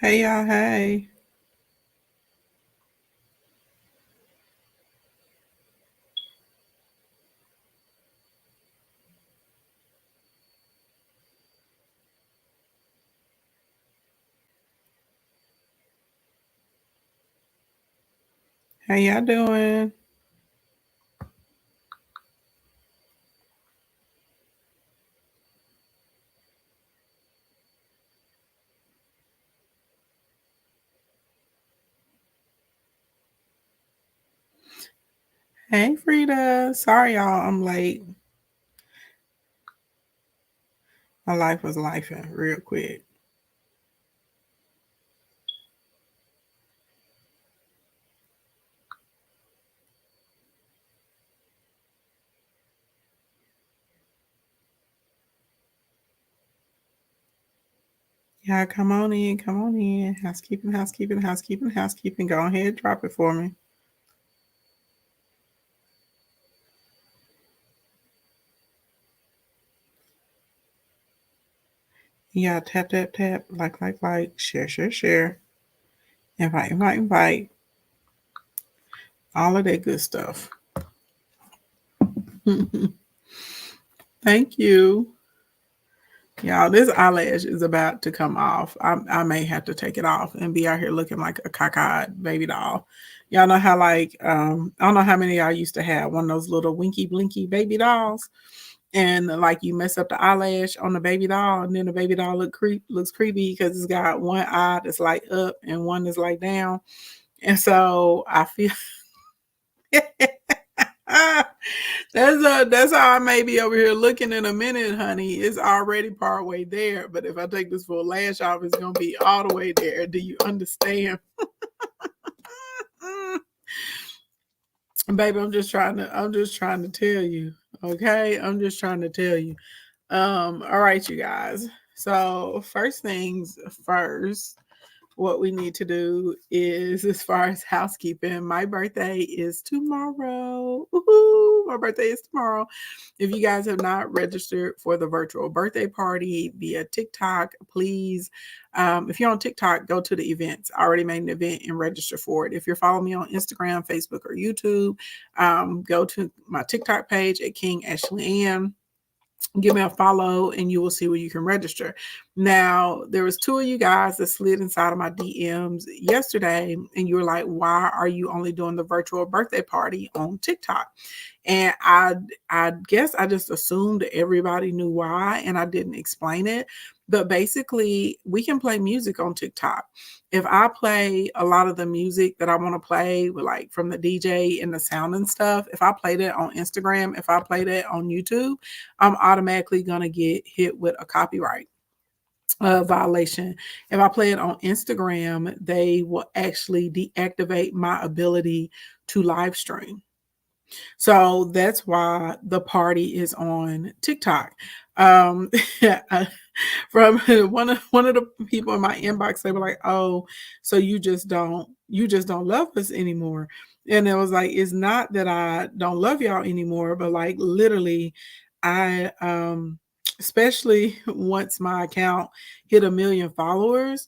Hey y'all, hey. How y'all doing? Hey Frida. Sorry y'all, I'm late. My life was lifing real quick. Yeah, come on in, come on in. Housekeeping, housekeeping, housekeeping, housekeeping. Go ahead, drop it for me. Yeah, tap, tap, tap, like, share, share, share. Invite, invite, invite. All of that good stuff. Thank you. Y'all, this eyelash is about to come off. I may have to take it off and be out here looking like a cockeyed baby doll. Y'all know how I don't know how many of y'all used to have one of those little winky blinky baby dolls, and like you mess up the eyelash on the baby doll, and then the baby doll looks creepy because it's got one eye that's like up and one that's like down, and so I feel. That's how I may be over here looking in a minute, honey. It's already part way there. But if I take this full lash off, it's gonna be all the way there. Do you understand? Baby, I'm just trying to tell you. Okay. I'm just trying to tell you. All right, you guys. So first things first, what we need to do is, as far as housekeeping, my birthday is tomorrow. Woo-hoo, my birthday is tomorrow. If you guys have not registered for the virtual birthday party via TikTok, please, if you're on TikTok, go to the events. I already made an event and register for it. If you're following me on Instagram, Facebook, or YouTube, go to my TikTok page at King Ashley Ann, give me a follow, and you will see where you can register. Now, there was two of you guys that slid inside of my DMs yesterday, and you were like, why are you only doing the virtual birthday party on TikTok? And I guess I just assumed everybody knew why, and I didn't explain it. But basically, we can play music on TikTok. If I play a lot of the music that I want to play, with like from the DJ and the sound and stuff, if I play that on Instagram, if I play that on YouTube, I'm automatically gonna get hit with a copyright violation. If I play it on Instagram, they will actually deactivate my ability to live stream. So that's why the party is on TikTok. Um, from one of the people in my inbox, they were like, "Oh, so you just don't love us anymore." And it was like, it's not that I don't love y'all anymore, but like literally, I especially once my account hit 1 million followers,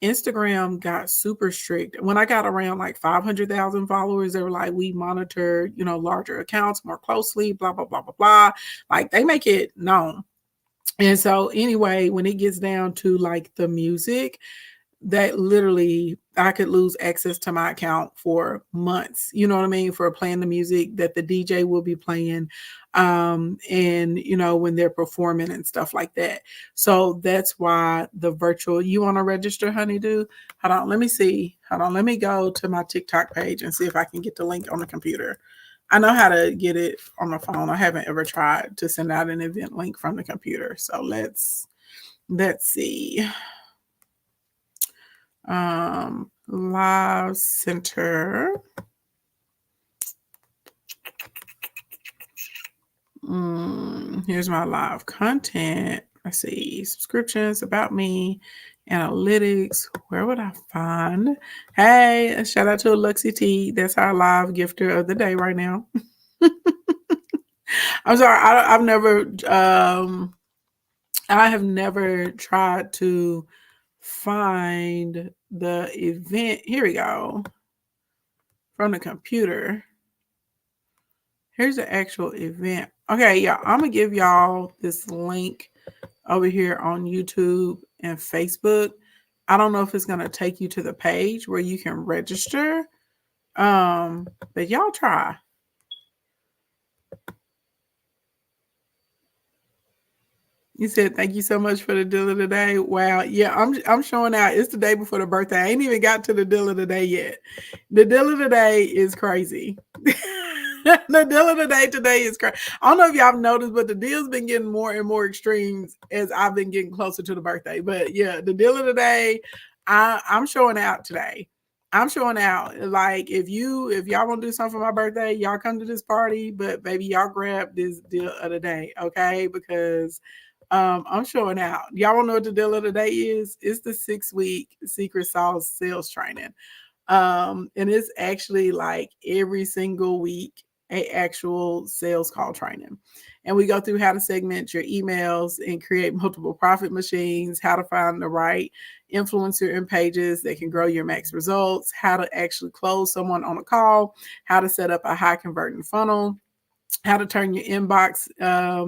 Instagram got super strict. When I got around like 500,000 followers, they were like, we monitor, larger accounts more closely, blah, blah, blah, blah, blah. Like they make it known. And so, anyway, when it gets down to like the music, that literally I could lose access to my account for months. You know what I mean? For playing the music that the DJ will be playing, and when they're performing and stuff like that. So that's why the virtual. You want to register, honeydew? Hold on, let me see. Hold on, let me go to my TikTok page and see if I can get the link on the computer. I know how to get it on the phone. I haven't ever tried to send out an event link from the computer. So let's see. Live center. Here's my live content. Let's see, subscriptions, about me, analytics. Where would I find? Hey, shout out to Alexi T. That's our live gifter of the day right now. I'm sorry, I have never tried to find the event. Here we go. From the computer. Here's the actual event. Okay, y'all, I'm going to give y'all this link over here on YouTube and Facebook. I don't know if it's going to take you to the page where you can register. But y'all try. You said thank you so much for the deal of the day. Wow, yeah, I'm showing out. It's the day before the birthday. I ain't even got to the deal of the day yet. The deal of the day is crazy. The deal of the day today is crazy. I don't know if y'all have noticed, but the deal's been getting more and more extremes as I've been getting closer to the birthday. But yeah, the deal of the day, I'm showing out today. I'm showing out. Like if y'all want to do something for my birthday, y'all come to this party. But baby, y'all grab this deal of the day, okay? Because I'm showing out. Y'all want to know what the deal of the day is? It's the 6-week secret sauce sales training. And it's actually like every single week a actual sales call training. And we go through how to segment your emails and create multiple profit machines, how to find the right influencer and pages that can grow your max results, how to actually close someone on a call, how to set up a high converting funnel, how to turn your inbox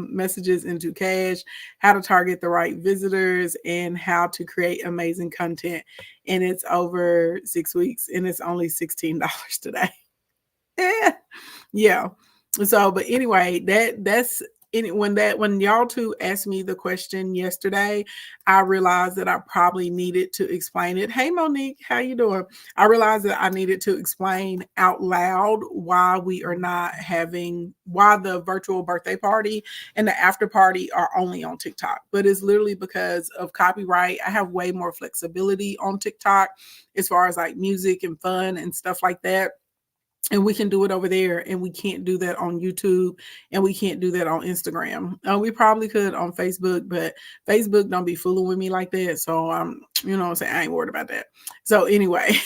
messages into cash, how to target the right visitors, and how to create amazing content. And it's over 6 weeks and it's only $16 today. Yeah. So, but anyway, that's when y'all two asked me the question yesterday, I realized that I probably needed to explain it. Hey Monique, how you doing? I realized that I needed to explain out loud why the virtual birthday party and the after party are only on TikTok. But it's literally because of copyright. I have way more flexibility on TikTok as far as like music and fun and stuff like that. And we can do it over there, and we can't do that on YouTube, and we can't do that on Instagram. We probably could on Facebook, but Facebook don't be fooling with me like that. So you know what I'm saying, I ain't worried about that. So anyway,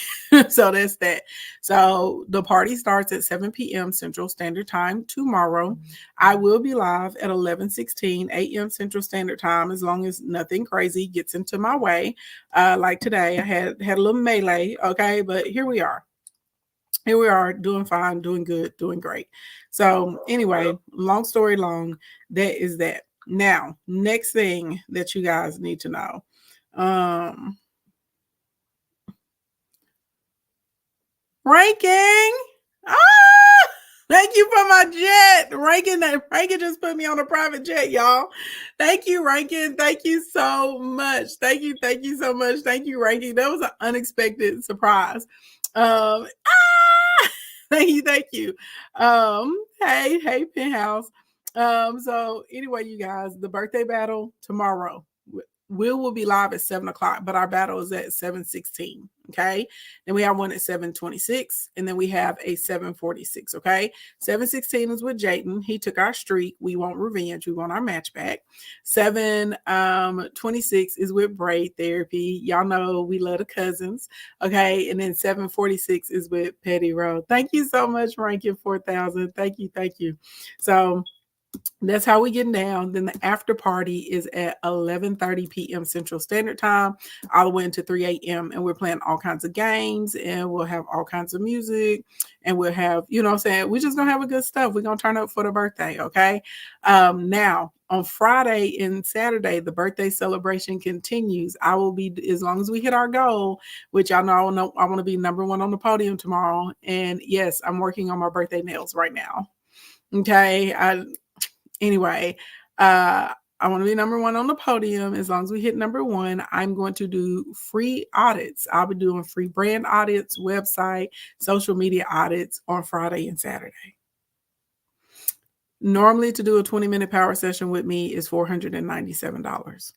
so that's that. So the party starts at 7 p.m. Central Standard Time tomorrow. I will be live at 11:16 a.m. Central Standard Time, as long as nothing crazy gets into my way. Like today, I had a little melee, okay, but here we are. Here we are, doing fine, doing good, doing great. So anyway, long story long, that is that. Now, next thing that you guys need to know. Ranking. Ah, thank you for my jet. Rankin just put me on a private jet, y'all. Thank you, Rankin. Thank you so much. Thank you so much. Thank you, Rankin. That was an unexpected surprise. Thank you. Hey, Penthouse. So anyway, you guys, the birthday battle tomorrow. Will be live at 7 o'clock, but our battle is at 7:16. Okay. Then we have one at 7:26, and then we have a 7:46. Okay. 7:16 is with Jayden. He took our streak. We want revenge. We want our match back. 7:26 is with Braid Therapy. Y'all know we love the cousins. Okay. And then 7:46 is with Petty Road. Thank you so much, Ranking 4000. Thank you. So that's how we get down. Then the after party is at 11:30 p.m. Central Standard Time, all the way into 3 a.m. And we're playing all kinds of games, and we'll have all kinds of music, and we'll have, you know what I'm saying, we're just gonna have a good stuff. We're gonna turn up for the birthday, okay? Now on Friday and Saturday, the birthday celebration continues. I will be, as long as we hit our goal, which I know I want to be number one on the podium tomorrow. And yes, I'm working on my birthday nails right now. Okay. Anyway, I want to be number one on the podium. As long as we hit number one, I'm going to do free audits. I'll be doing free brand audits, website, social media audits on Friday and Saturday. Normally, to do a 20-minute power session with me is $497.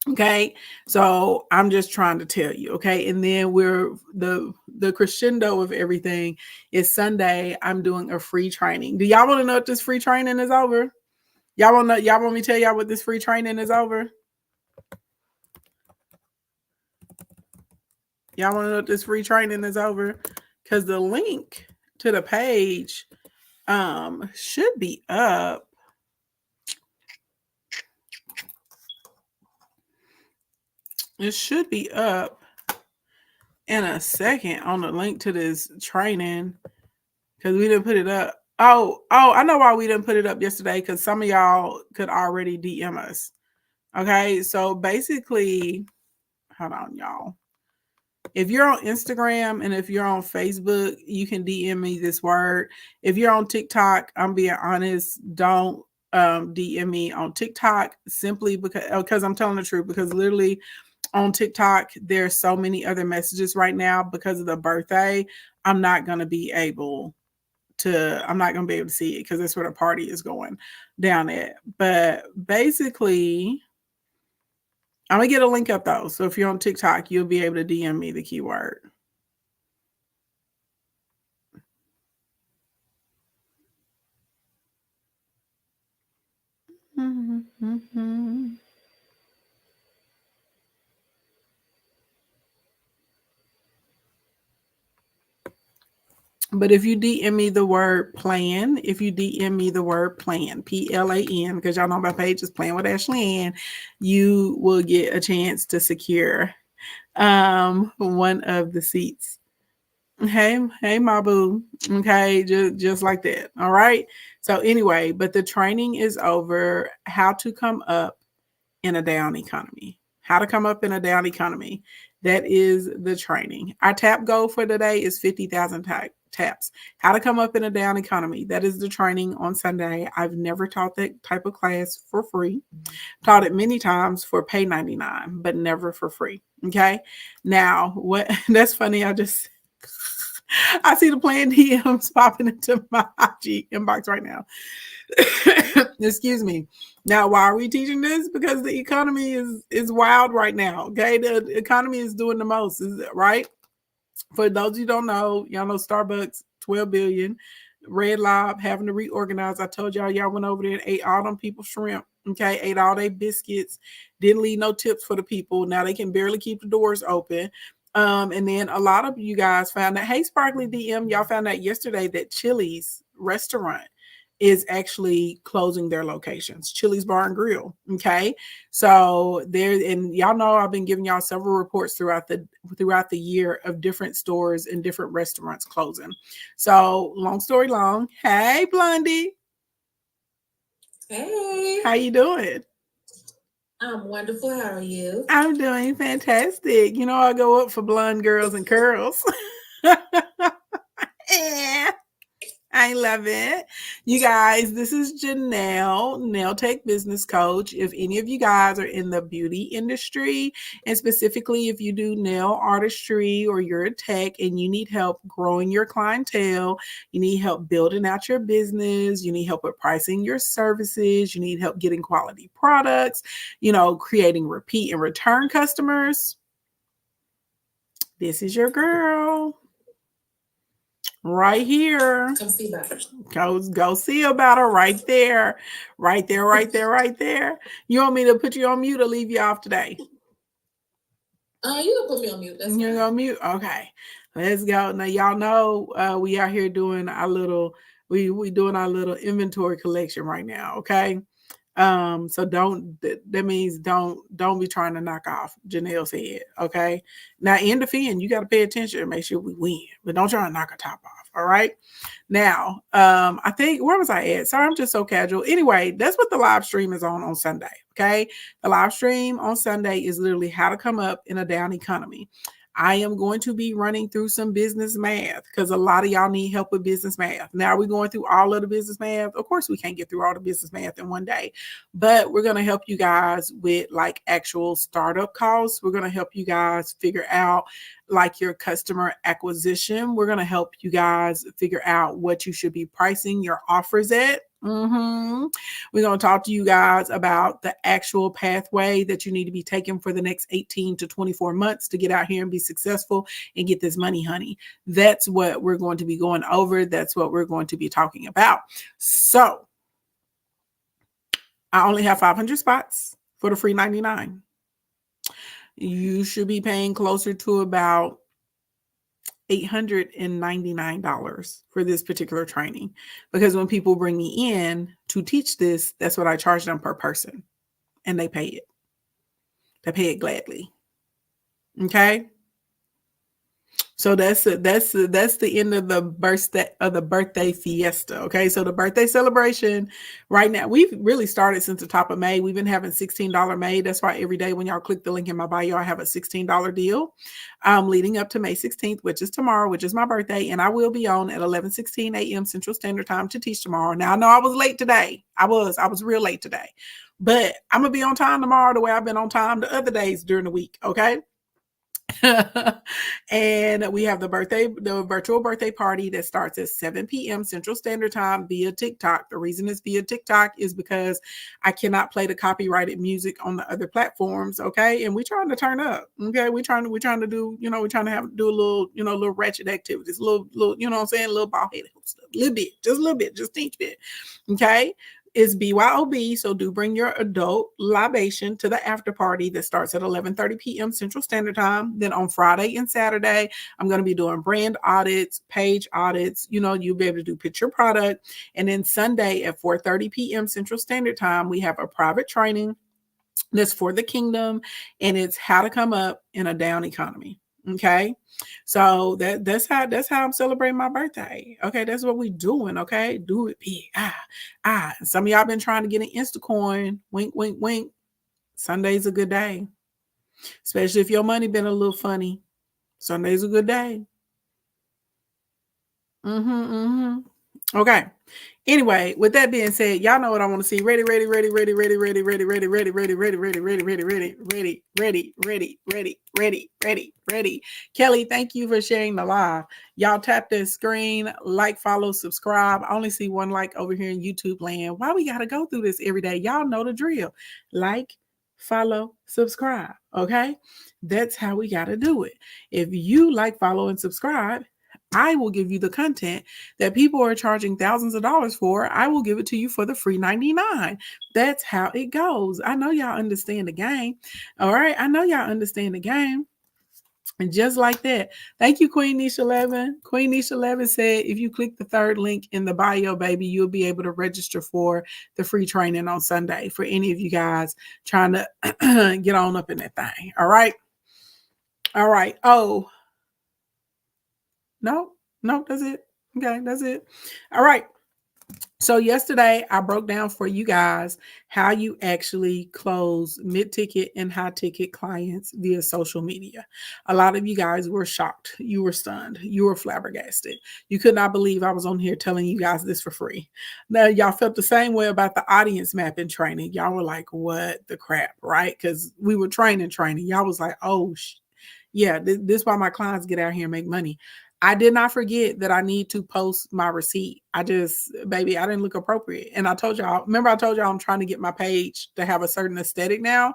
Okay, so I'm just trying to tell you. Okay, and then we're the crescendo of everything is Sunday. I'm doing a free training. Do y'all want to know if this free training is over? Y'all want me to tell y'all what this free training is over? Y'all want to know if this free training is over? Because the link to the page should be up. It should be up in a second on the link to this training because we didn't put it up. Oh, I know why we didn't put it up yesterday, because some of y'all could already DM us. Okay, so basically, hold on, y'all. If you're on Instagram and if you're on Facebook, you can DM me this word. If you're on TikTok, I'm being honest, don't DM me on TikTok, simply because I'm telling the truth, because literally on TikTok, there's so many other messages right now because of the birthday. I'm not going to be able to see it because that's where the party is going down at. But basically, I'm going to get a link up though. So if you're on TikTok, you'll be able to DM me the keyword. But if you DM me the word plan, PLAN, because y'all know my page is Playing with Ashley Ann, you will get a chance to secure one of the seats. Hey, my boo. Okay, just like that. All right. So anyway, but the training is over. How to come up in a down economy. How to come up in a down economy. That is the training. Our tap goal for today is 50,000 taps. How to come up in a down economy. That is the training on Sunday. I've never taught that type of class for free. Taught it many times for pay 99, but never for free. Okay. Now, what that's funny. I see the planned DMs popping into my IG inbox right now. Excuse me. Now, why are we teaching this? Because the economy is wild right now. Okay, the economy is doing the most, right? For those of you who don't know, y'all know Starbucks 12 billion, Red Lob having to reorganize. I told y'all went over there and ate all them people shrimp. Okay, ate all their biscuits, didn't leave no tips for the people. Now they can barely keep the doors open. And then a lot of you guys found that, hey, Sparkly DM, y'all found out yesterday that Chili's restaurant is actually closing their locations. Chili's Bar and Grill. Okay. So there, and y'all know I've been giving y'all several reports throughout the year of different stores and different restaurants closing. So long story long, hey Blondie. Hey. How you doing? I'm wonderful. How are you? I'm doing fantastic. You know, I go up for blonde girls and curls. Yeah. I love it. You guys, this is Janelle, Nail Tech Business Coach. If any of you guys are in the beauty industry, and specifically if you do nail artistry or you're a tech and you need help growing your clientele, you need help building out your business, you need help with pricing your services, you need help getting quality products, creating repeat and return customers, this is your girl. Right here. Come see about it. Go see about her right there. Right there, right there, right there. You want me to put you on mute or leave you off today? You can put me on mute. That's You're gonna mute? Okay. Let's go. Now y'all know we out here doing our little we doing our little inventory collection right now. Okay. So that means don't be trying to knock off Janelle's head. Okay. Now in the fin, you gotta pay attention and make sure we win, but don't try to knock her top off. All right. Now, I think where was I at? Sorry, I'm just so casual. Anyway, that's what the live stream is on Sunday. Okay. The live stream on Sunday is literally how to come up in a down economy. I am going to be running through some business math because a lot of y'all need help with business math. Now, are we going through all of the business math? Of course, we can't get through all the business math in one day, but we're going to help you guys with like actual startup costs. We're going to help you guys figure out like your customer acquisition. We're going to help you guys figure out what you should be pricing your offers at. We're going to talk to you guys about the actual pathway that you need to be taking for the next 18 to 24 months to get out here and be successful and get this money, honey. That's what we're going to be going over. That's what we're going to be talking about. So I only have 500 spots for the free 99. You should be paying closer to about $899 for this particular training, because when people bring me in to teach this, that's what I charge them per person, and they pay it. They pay it gladly. Okay. So that's the end of the birthday fiesta. Okay, so the birthday celebration right now, we've really started since the top of May. We've been having $16 May. That's why every day when y'all click the link in my bio, I have a $16 deal leading up to May 16th, which is tomorrow, which is my birthday, and I will be on at 11:16 a.m. Central Standard Time to teach tomorrow. Now I know I was late today. I was real late today, but I'm gonna be on time tomorrow the way I've been on time the other days during the week. Okay. And we have the virtual birthday party that starts at 7 p.m. Central Standard Time via TikTok. The reason it's via TikTok is because I cannot play the copyrighted music on the other platforms. Okay. And we're trying to turn up. Okay. We're trying to do, we're trying to do a little, little ratchet activities, little, you know what I'm saying? A little ball headed stuff, a little bit, just teach bit. Okay. Is BYOB, so do bring your adult libation to the after party that starts at 11:30 p.m. Central Standard Time. Then on Friday and Saturday, I'm going to be doing brand audits, page audits. You'll be able to do picture product. And then Sunday at 4:30 p.m. Central Standard Time, we have a private training that's for the kingdom, and it's how to come up in a down economy. Okay. So that's how I'm celebrating my birthday. Okay, that's what we doing. Okay, do it big. Some of y'all been trying to get an Instacoin. Wink, wink, wink. Sunday's a good day, especially if your money been a little funny. Sunday's a good day. Okay. Anyway, with that being said, y'all know what I want to see. Ready. Kelly, thank you for sharing the live. Y'all tap that screen, like, follow, subscribe. I only see one like over here in YouTube land. Why we got to go through this every day? Y'all know the drill. Like, follow, subscribe. Okay. That's how we got to do it. If you like, follow, and subscribe, I will give you the content that people are charging thousands of dollars for. I will give it to you for the free 99. That's how it goes. I know y'all understand the game. All right. I know y'all understand the game. And just like that, thank you, Queen Nisha 11. Queen Nisha 11 said, if you click the third link in the bio, baby, you'll be able to register for the free training on Sunday for any of you guys trying to get on up in that thing. All right. All right. Oh, no, that's it. Okay, that's it. All right. So yesterday I broke down for you guys how you actually close mid-ticket and high-ticket clients via social media. A lot of you guys were shocked. You were stunned. You were flabbergasted. You could not believe I was on here telling you guys this for free. Now, y'all felt the same way about the audience mapping training. Y'all were like, what the crap, right? Because we were training. Y'all was like, oh, yeah, this is why my clients get out here and make money. I did not forget that I need to post my receipt. I didn't look appropriate. And I told y'all I'm trying to get my page to have a certain aesthetic now.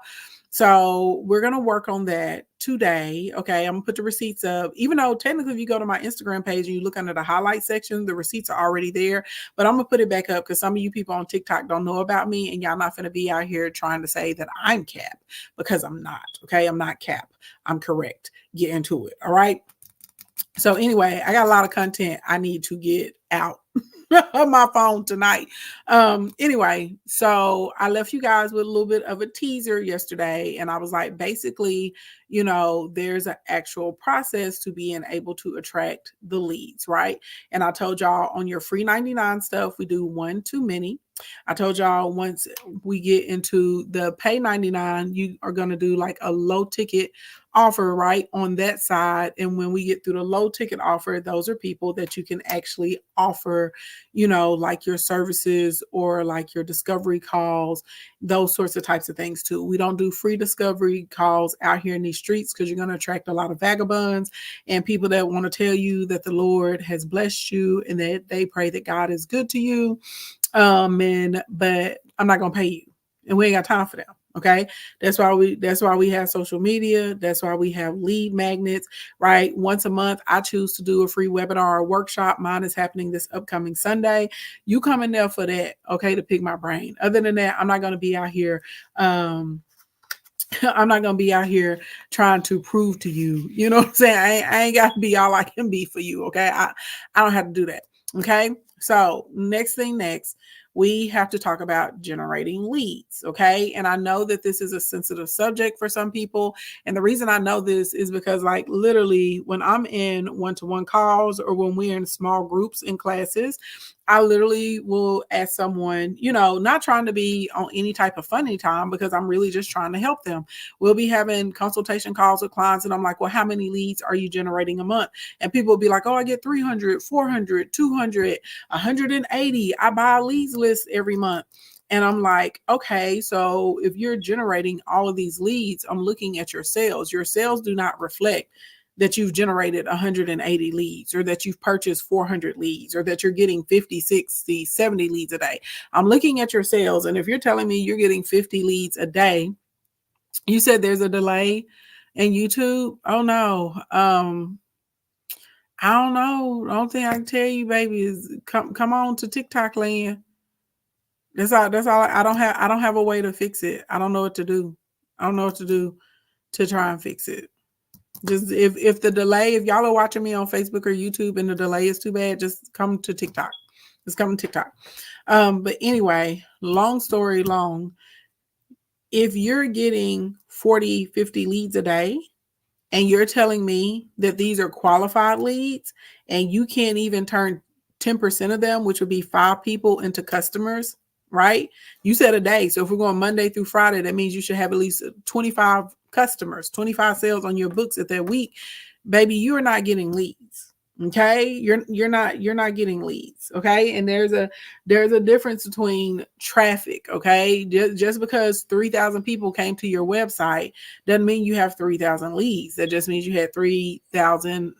So we're going to work on that today. Okay. I'm going to put the receipts up, even though technically if you go to my Instagram page and you look under the highlight section, the receipts are already there, but I'm going to put it back up because some of you people on TikTok don't know about me and y'all not going to be out here trying to say that I'm Cap because I'm not. Okay. I'm not Cap. I'm correct. Get into it. All right. So anyway, I got a lot of content I need to get out on my phone tonight. Anyway, so I left you guys with a little bit of a teaser yesterday. And I was like, basically, there's an actual process to being able to attract the leads, right? And I told y'all on your free 99 stuff, we do one too many. I told y'all once we get into the pay 99, you are going to do like a low ticket offer right on that side. And when we get through the low ticket offer, those are people that you can actually offer, like your services or like your discovery calls, those sorts of types of things too. We don't do free discovery calls out here in these streets because you're going to attract a lot of vagabonds and people that want to tell you that the Lord has blessed you and that they pray that God is good to you. But I'm not going to pay you and we ain't got time for them. Okay. That's why we have social media. That's why we have lead magnets, right? Once a month, I choose to do a free webinar or workshop. Mine is happening this upcoming Sunday. You come in there for that. Okay. To pick my brain. Other than that, I'm not going to be out here. I'm not going to be out here trying to prove to you, you know what I'm saying? I ain't got to be all I can be for you. Okay. I don't have to do that. Okay. So next, we have to talk about generating leads. Okay. And I know that this is a sensitive subject for some people. And the reason I know this is because, like, literally, when I'm in one-to-one calls or when we're in small groups in classes, I literally will ask someone, not trying to be on any type of funny time, because I'm really just trying to help them. We'll be having consultation calls with clients, and I'm like, well, how many leads are you generating a month? And people will be like, oh, I get 300, 400, 200, 180. I buy a leads list every month. And I'm like, okay, so if you're generating all of these leads, I'm looking at your sales. Your sales do not reflect that you've generated 180 leads, or that you've purchased 400 leads, or that you're getting 50, 60, 70 leads a day. I'm looking at your sales. And if you're telling me you're getting 50 leads a day, you said there's a delay in YouTube. Oh no. I don't know. The only thing I can tell you, baby, is come on to TikTok land. That's all. I don't have a way to fix it. I don't know what to do. I don't know what to do to try and fix it. Just if the delay, if y'all are watching me on Facebook or YouTube and the delay is too bad, just come to TikTok. Just come to TikTok. But anyway, long story long, if you're getting 40, 50 leads a day, and you're telling me that these are qualified leads, and you can't even turn 10% of them, which would be 5 people, into customers, right? You said a day. So if we're going Monday through Friday, that means you should have at least 25 customers, 25 sales on your books at that week. Baby, you are not getting leads. Okay, you're not getting leads. Okay, and there's a difference between traffic. Okay, just because 3,000 people came to your website doesn't mean you have 3,000 leads. That just means you had 3,000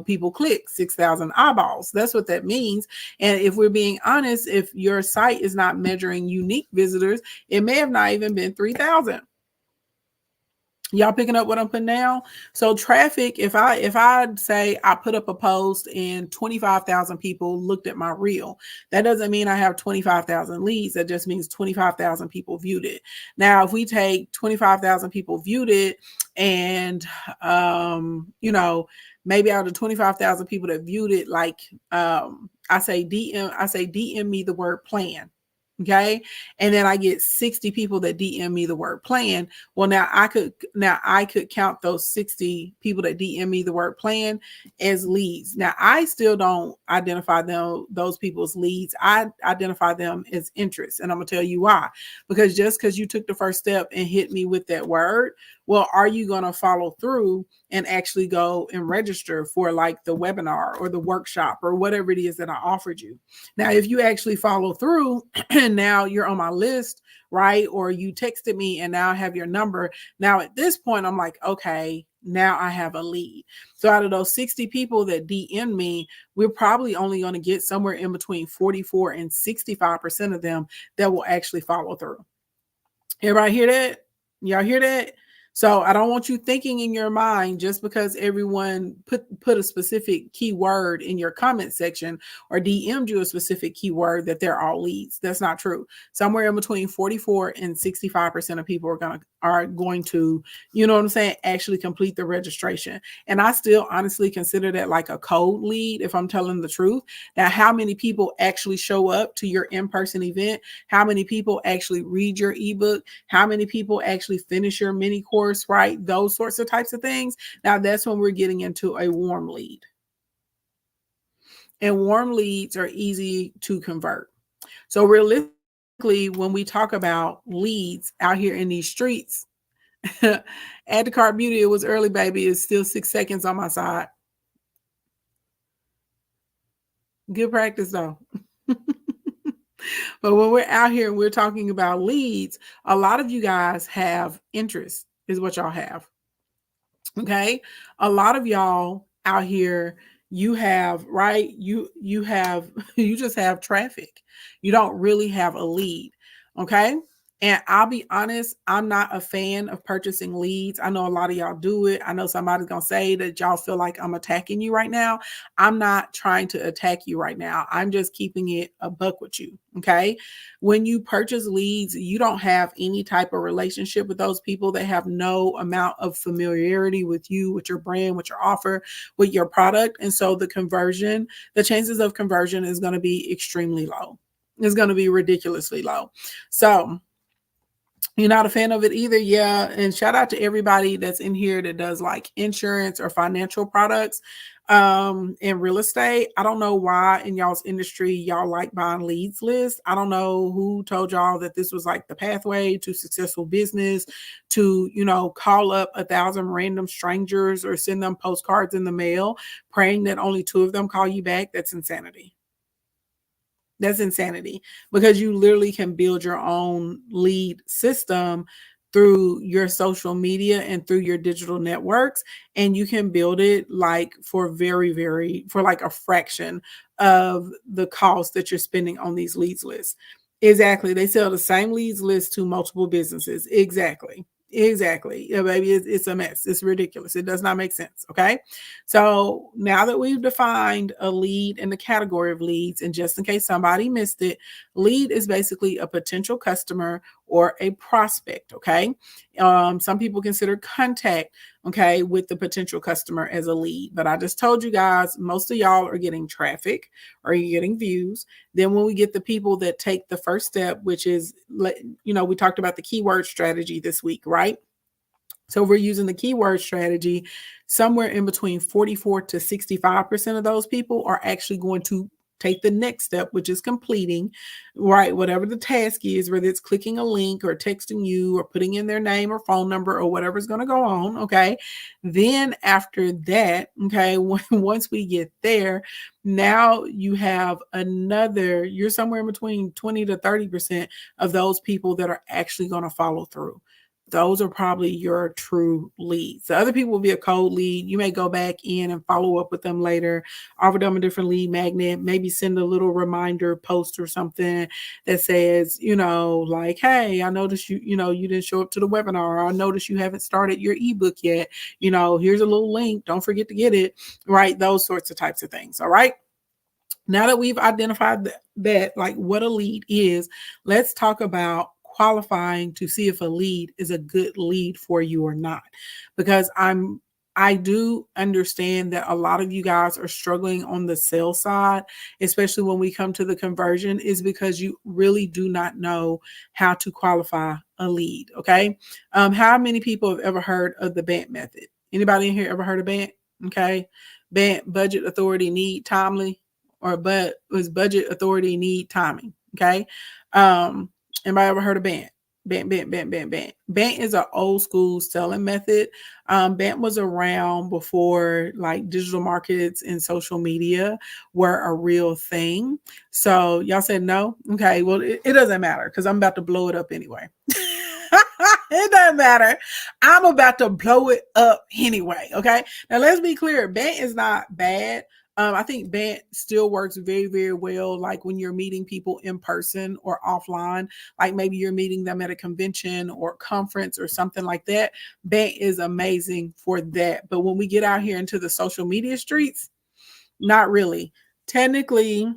people click, 6,000 eyeballs. That's what that means. And if we're being honest, if your site is not measuring unique visitors, it may have not even been 3,000. Y'all picking up what I'm putting down? So traffic, if I say I put up a post and 25,000 people looked at my reel, that doesn't mean I have 25,000 leads. That just means 25,000 people viewed it. Now, if we take 25,000 people viewed it, and maybe out of 25,000 people that viewed it, like I say DM me the word plan. Okay. And then I get 60 people that DM me the word plan. Well, now I could count those 60 people that DM me the word plan as leads. Now I still don't identify those people's leads. I identify them as interest. And I'm gonna tell you why. Because just because you took the first step and hit me with that word, well, are you going to follow through and actually go and register for like the webinar or the workshop or whatever it is that I offered you? Now, if you actually follow through and now you're on my list, right? Or you texted me and now I have your number. Now at this point, I'm like, okay, now I have a lead. So out of those 60 people that DM me, we're probably only going to get somewhere in between 44 and 65% of them that will actually follow through. Everybody hear that? Y'all hear that? So I don't want you thinking in your mind, just because everyone put a specific keyword in your comment section or DM'd you a specific keyword, that they're all leads. That's not true. Somewhere in between 44 and 65% of people are going to, actually complete the registration. And I still honestly consider that like a cold lead, if I'm telling the truth. Now, how many people actually show up to your in-person event? How many people actually read your ebook? How many people actually finish your mini course, right? Those sorts of types of things. Now that's when we're getting into a warm lead. And warm leads are easy to convert. So realistically, when we talk about leads out here in these streets, Add to Cart Beauty, it was early, baby. It's still 6 seconds on my side. Good practice though. But when we're out here and we're talking about leads, a lot of you guys have interest, is what y'all have. Okay. A lot of y'all out here, you have, right? You have, you just have traffic. You don't really have a lead. Okay. And I'll be honest, I'm not a fan of purchasing leads. I know a lot of y'all do it. I know somebody's going to say that y'all feel like I'm attacking you right now. I'm not trying to attack you right now. I'm just keeping it a buck with you. Okay. When you purchase leads, you don't have any type of relationship with those people. They have no amount of familiarity with you, with your brand, with your offer, with your product. And so the chances of conversion is going to be extremely low. It's going to be ridiculously low. So you're not a fan of it either? Yeah. And shout out to everybody that's in here that does like insurance or financial products in real estate. I don't know why in y'all's industry y'all like buying leads lists. I don't know who told y'all that this was like the pathway to successful business, to, you know, call up 1,000 random strangers or send them postcards in the mail, praying that only 2 of them call you back. That's insanity. That's insanity, because you literally can build your own lead system through your social media and through your digital networks, and you can build it like for for like a fraction of the cost that you're spending on these leads lists. Exactly. They sell the same leads list to multiple businesses. Exactly. Exactly. Yeah, baby, it's a mess. It's ridiculous. It does not make sense. Okay. So now that we've defined a lead and the category of leads, and just in case somebody missed it, lead is basically a potential customer or a prospect. Okay. Some people consider contact, okay, with the potential customer as a lead. But I just told you guys, most of y'all are getting traffic or you're getting views. Then when we get the people that take the first step, which is, you know, we talked about the keyword strategy this week, right? So we're using the keyword strategy. Somewhere in between 44 to 65% of those people are actually going to take the next step, which is completing, right, whatever the task is, whether it's clicking a link or texting you or putting in their name or phone number or whatever's going to go on. Okay. Then after that, okay, once we get there, now you have another, you're somewhere in between 20 to 30% of those people that are actually going to follow through. Those are probably your true leads. The other people will be a cold lead. You may go back in and follow up with them later, offer them a different lead magnet, maybe send a little reminder post or something that says, you know, like, hey, I noticed you didn't show up to the webinar. I noticed you haven't started your ebook yet. You know, here's a little link. Don't forget to get it, right? Those sorts of types of things. All right. Now that we've identified that, like what a lead is, let's talk about qualifying to see if a lead is a good lead for you or not. Because I do understand that a lot of you guys are struggling on the sales side, especially when we come to the conversion, is because you really do not know how to qualify a lead. Okay. How many people have ever heard of the BANT method? Anybody in here ever heard of BANT? Okay. BANT, budget, authority, need, timely, or was budget, authority, need, timing. Okay. Anybody ever heard of BANT? BANT. BANT is an old school selling method. BANT was around before like digital markets and social media were a real thing. So y'all said no? Okay, well, it doesn't matter because I'm about to blow it up anyway. It doesn't matter. I'm about to blow it up anyway. Okay. Now let's be clear. BANT is not bad. I think BANT still works very, very well, like when you're meeting people in person or offline, like maybe you're meeting them at a convention or conference or something like that. BANT is amazing for that. But when we get out here into the social media streets, not really. Technically,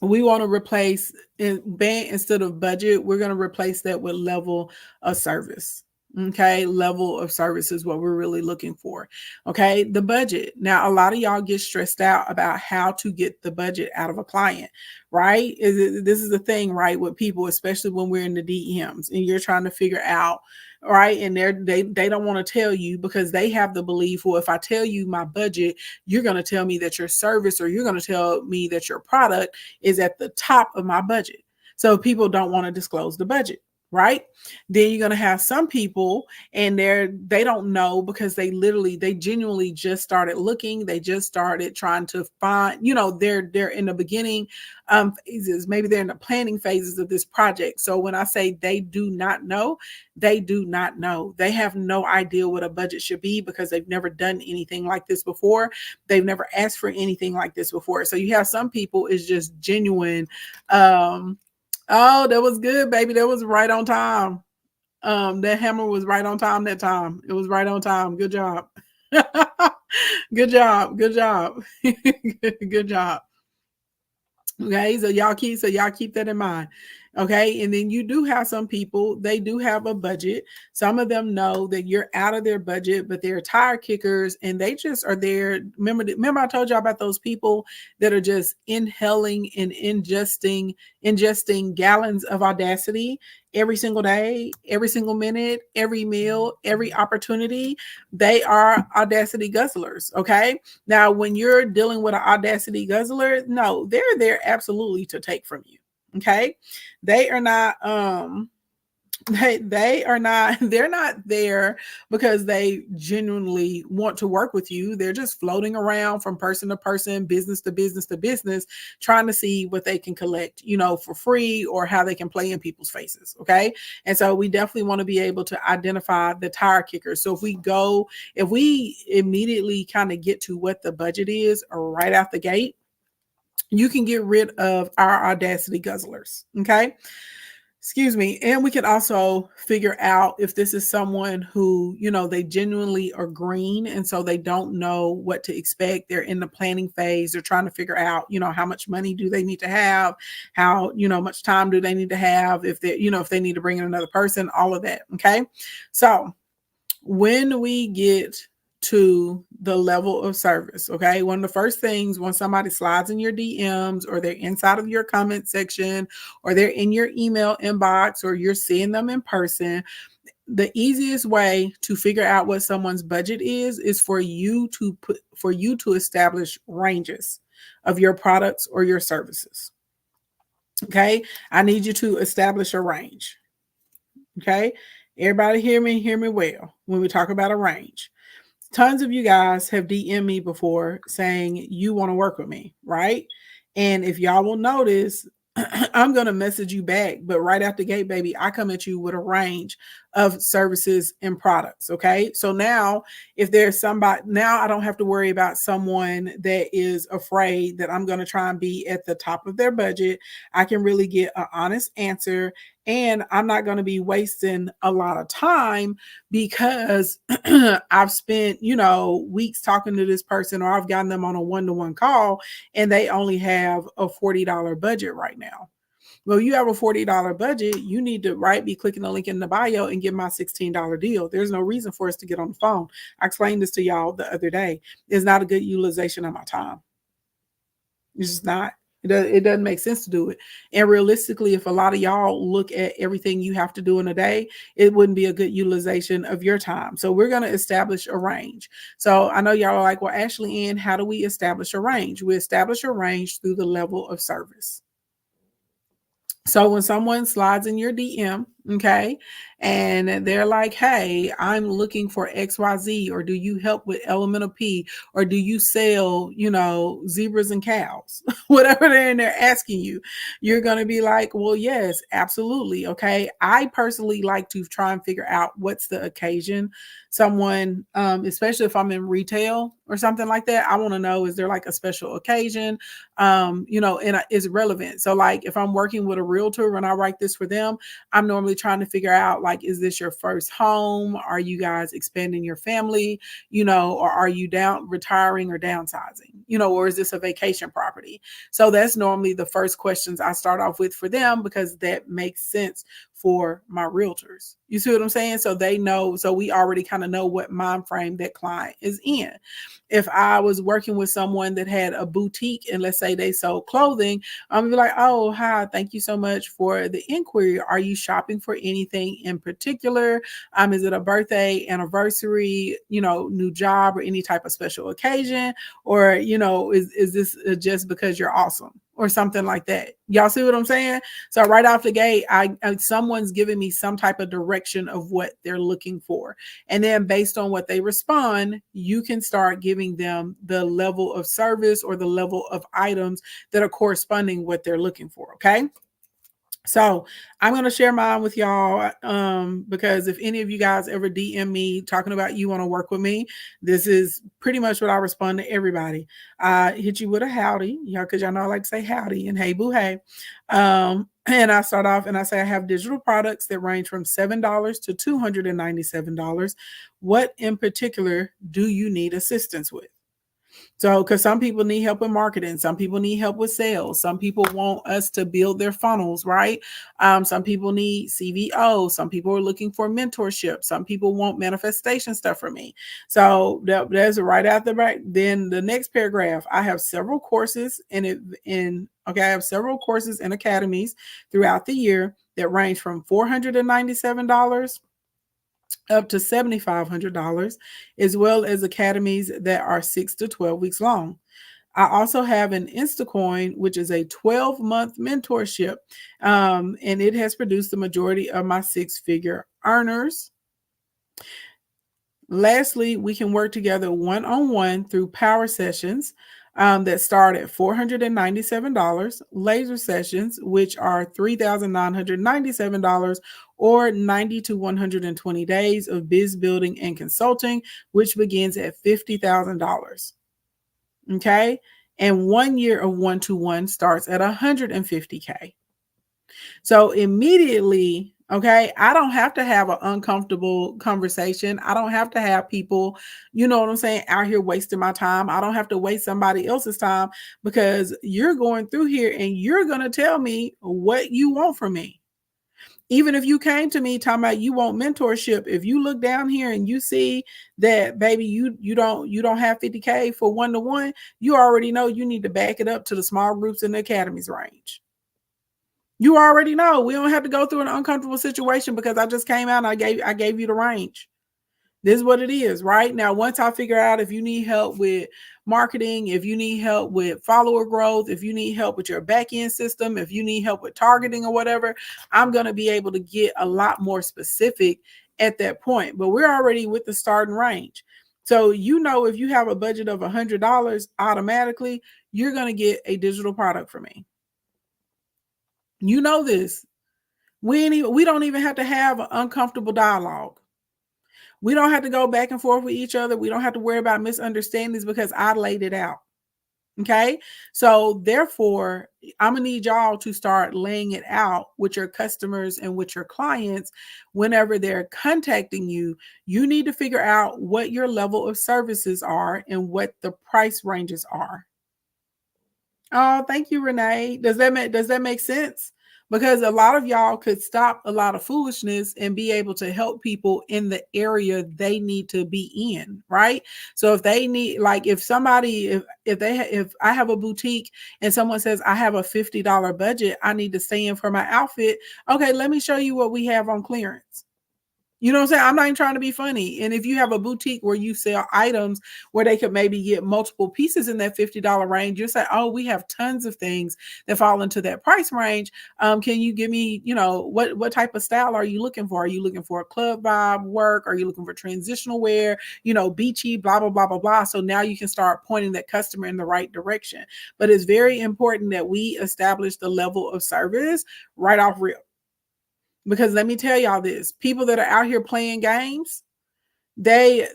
we want to replace BANT instead of budget. We're going to replace that with level of service. Okay, level of service is what we're really looking for. Okay, the budget. Now, a lot of y'all get stressed out about how to get the budget out of a client, right? This is the thing, right, with people, especially when we're in the DMs and you're trying to figure out, right? And they don't want to tell you because they have the belief, well, if I tell you my budget, you're going to tell me that your service or you're going to tell me that your product is at the top of my budget. So people don't want to disclose the budget. Right? Then you're going to have some people and they don't know because they genuinely just started looking. They just started trying to find, they're in the beginning phases. Maybe they're in the planning phases of this project. So when I say they do not know, they do not know. They have no idea what a budget should be because they've never done anything like this before. They've never asked for anything like this before. So you have some people is just genuine, oh, that was good, baby. That was right on time. That hammer was right on time that time. It was right on time. Good job. Good job. Good job. Good job. Okay, so y'all keep that in mind. Okay. And then you do have some people, they do have a budget. Some of them know that you're out of their budget, but they're tire kickers and they just are there. Remember I told you about those people that are just inhaling and ingesting gallons of audacity every single day, every single minute, every meal, every opportunity. They are audacity guzzlers. Okay. Now, when you're dealing with an audacity guzzler, no, they're there absolutely to take from you. Okay. They are not they are not they're not there because they genuinely want to work with you. They're just floating around from person to person, business to business to business, trying to see what they can collect, for free, or how they can play in people's faces. Okay. And so we definitely want to be able to identify the tire kickers. So if we immediately kind of get to what the budget is right out the gate, you can get rid of our audacity guzzlers. Okay. Excuse me. And we can also figure out if this is someone who, they genuinely are green. And so they don't know what to expect. They're in the planning phase. They're trying to figure out, how much money do they need to have? How, much time do they need to have? If if they need to bring in another person, all of that. Okay. So when we get to the level of service, okay, one of the first things when somebody slides in your DMs, or they're inside of your comment section, or they're in your email inbox, or you're seeing them in person, the easiest way to figure out what someone's budget is for you to establish ranges of your products or your services. Okay, I need you to establish a range. Okay, everybody hear me well when we talk about a range. Tons of you guys have DM'd me before saying you want to work with me, right? And if y'all will notice, I'm going to message you back, but right out the gate, baby, I come at you with a range of services and products. Okay. So now if there's somebody, now I don't have to worry about someone that is afraid that I'm going to try and be at the top of their budget. I can really get an honest answer, and I'm not going to be wasting a lot of time because I've spent, weeks talking to this person, or I've gotten them on a one-to-one call and they only have a $40 budget right now. Well, you have a $40 budget, you need to be clicking the link in the bio and get my $16 deal. There's no reason for us to get on the phone. I explained this to y'all the other day. It's not a good utilization of my time. It's just not. It doesn't make sense to do it. And realistically, if a lot of y'all look at everything you have to do in a day, it wouldn't be a good utilization of your time. So we're going to establish a range. So I know y'all are like, well, Ashley Ann, how do we establish a range? We establish a range through the level of service. So when someone slides in your DM, okay, and they're like, hey, I'm looking for XYZ, or do you help with Elemental P, or do you sell, zebras and cows, whatever they're in there asking you, you're going to be like, well, yes, absolutely. Okay. I personally like to try and figure out what's the occasion. Someone, especially if I'm in retail or something like that, I want to know, is there like a special occasion? And is relevant. So like if I'm working with a realtor, when I write this for them, I'm normally trying to figure out, like, is this your first home? Are you guys expanding your family, or are you retiring or downsizing, or is this a vacation property? So that's normally the first questions I start off with for them, because that makes sense for my realtors. You see what I'm saying? So they know, so we already kind of know what mind frame that client is in. If I was working with someone that had a boutique and let's say they sold clothing, I'm gonna be like, oh, hi, thank you so much for the inquiry. Are you shopping for anything in particular? Is it a birthday, anniversary, new job, or any type of special occasion? Or, is this just because you're awesome? Or something like that. Y'all see what I'm saying? So right off the gate, someone's giving me some type of direction of what they're looking for. And then based on what they respond, you can start giving them the level of service or the level of items that are corresponding what they're looking for. Okay. So I'm going to share mine with y'all because if any of you guys ever DM me talking about you want to work with me, this is pretty much what I respond to everybody. I hit you with a howdy, because y'all know I like to say howdy and hey boo hey. And I start off and I say I have digital products that range from $7 to $297. What in particular do you need assistance with? So, because some people need help with marketing, some people need help with sales, some people want us to build their funnels, right? Some people need CVO, some people are looking for mentorship, some people want manifestation stuff from me. So that's right out the back. Then the next paragraph, I have several courses I have several courses and academies throughout the year that range from $497 up to $7,500, as well as academies that are 6 to 12 weeks long. I also have an Instacoin, which is a 12-month mentorship, and it has produced the majority of my six-figure earners. Lastly, we can work together one-on-one through power sessions that start at $497, laser sessions, which are $3,997, or 90 to 120 days of biz building and consulting, which begins at $50,000. Okay. And 1 year of one-to-one starts at $150K. So immediately, okay, I don't have to have an uncomfortable conversation. I don't have to have people, you know what I'm saying, out here wasting my time. I don't have to waste somebody else's time, because you're going through here and you're going to tell me what you want from me. Even if you came to me talking about you want mentorship, if you look down here and you see that, baby, you don't have 50K for one-to-one, you already know you need to back it up to the small groups and the academies range. You already know. We don't have to go through an uncomfortable situation because I just came out and I gave you the range. This is what it is, right? Now, once I figure out if you need help with marketing, if you need help with follower growth, if you need help with your back-end system, if you need help with targeting or whatever, I'm going to be able to get a lot more specific at that point. But we're already with the starting range. So, you know, if you have a budget of $100, automatically, you're going to get a digital product from me. You know this. We don't even have to have an uncomfortable dialogue. We don't have to go back and forth with each other. We don't have to worry about misunderstandings because I laid it out. Okay. So therefore, I'm going to need y'all to start laying it out with your customers and with your clients. Whenever they're contacting you, you need to figure out what your level of services are and what the price ranges are. Oh, thank you, Renee. Does that make sense? Because a lot of y'all could stop a lot of foolishness and be able to help people in the area they need to be in, right? So if they need, like, if I have a boutique and someone says I have a $50 budget, I need to stay in for my outfit. Okay, let me show you what we have on clearance. You know what I'm saying? I'm not even trying to be funny. And if you have a boutique where you sell items where they could maybe get multiple pieces in that $50 range, you'll say, oh, we have tons of things that fall into that price range. Can you give me, what type of style are you looking for? Are you looking for a club vibe work? Are you looking for transitional wear, beachy, blah, blah, blah, blah, blah. So now you can start pointing that customer in the right direction. But it's very important that we establish the level of service right off rip. Because let me tell y'all this, people that are out here playing games, they're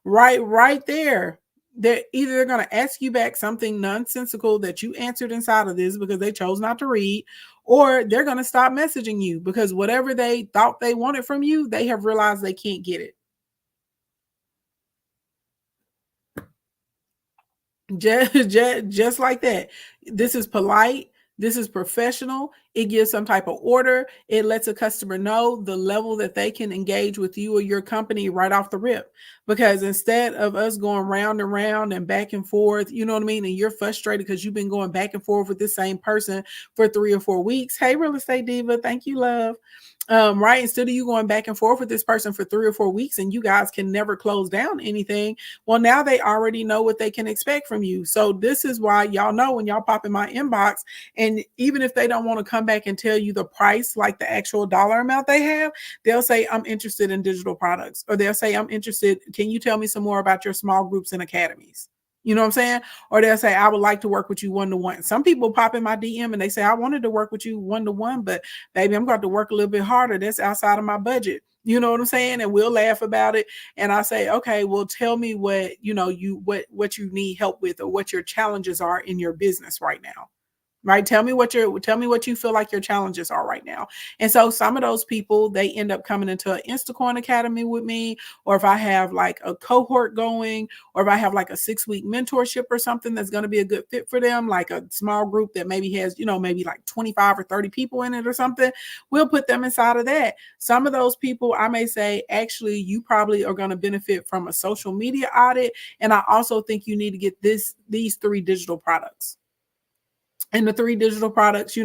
right there. They're either going to ask you back something nonsensical that you answered inside of this because they chose not to read, or they're going to stop messaging you because whatever they thought they wanted from you, they have realized they can't get it. Just like that. This is polite. This is professional. It gives some type of order. It lets a customer know the level that they can engage with you or your company right off the rip. Because instead of us going round and round and back and forth, you know what I mean? And you're frustrated because you've been going back and forth with this same person for 3 or 4 weeks. Hey, Real Estate Diva. Thank you, love. Right? Instead of you going back and forth with this person for 3 or 4 weeks and you guys can never close down anything. Well, now they already know what they can expect from you. So this is why y'all know when y'all pop in my inbox, and even if they don't want to come back and tell you the price, like the actual dollar amount they have, they'll say, I'm interested in digital products, or they'll say, I'm interested. Can you tell me some more about your small groups and academies? You know what I'm saying? Or they'll say, I would like to work with you one-to-one. Some people pop in my DM and they say, I wanted to work with you one-to-one, but baby, I'm going to work a little bit harder. That's outside of my budget. You know what I'm saying? And we'll laugh about it. And I say, okay, well, tell me what, what you need help with or what your challenges are in your business right now. right? Tell me what you feel like your challenges are right now. And so some of those people, they end up coming into an Instacorn Academy with me, or if I have like a cohort going, or if I have like a 6-week mentorship or something that's going to be a good fit for them, like a small group that maybe has, maybe like 25 or 30 people in it or something, we'll put them inside of that. Some of those people I may say, actually, you probably are going to benefit from a social media audit. And I also think you need to get these 3 digital products. And the 3 digital products,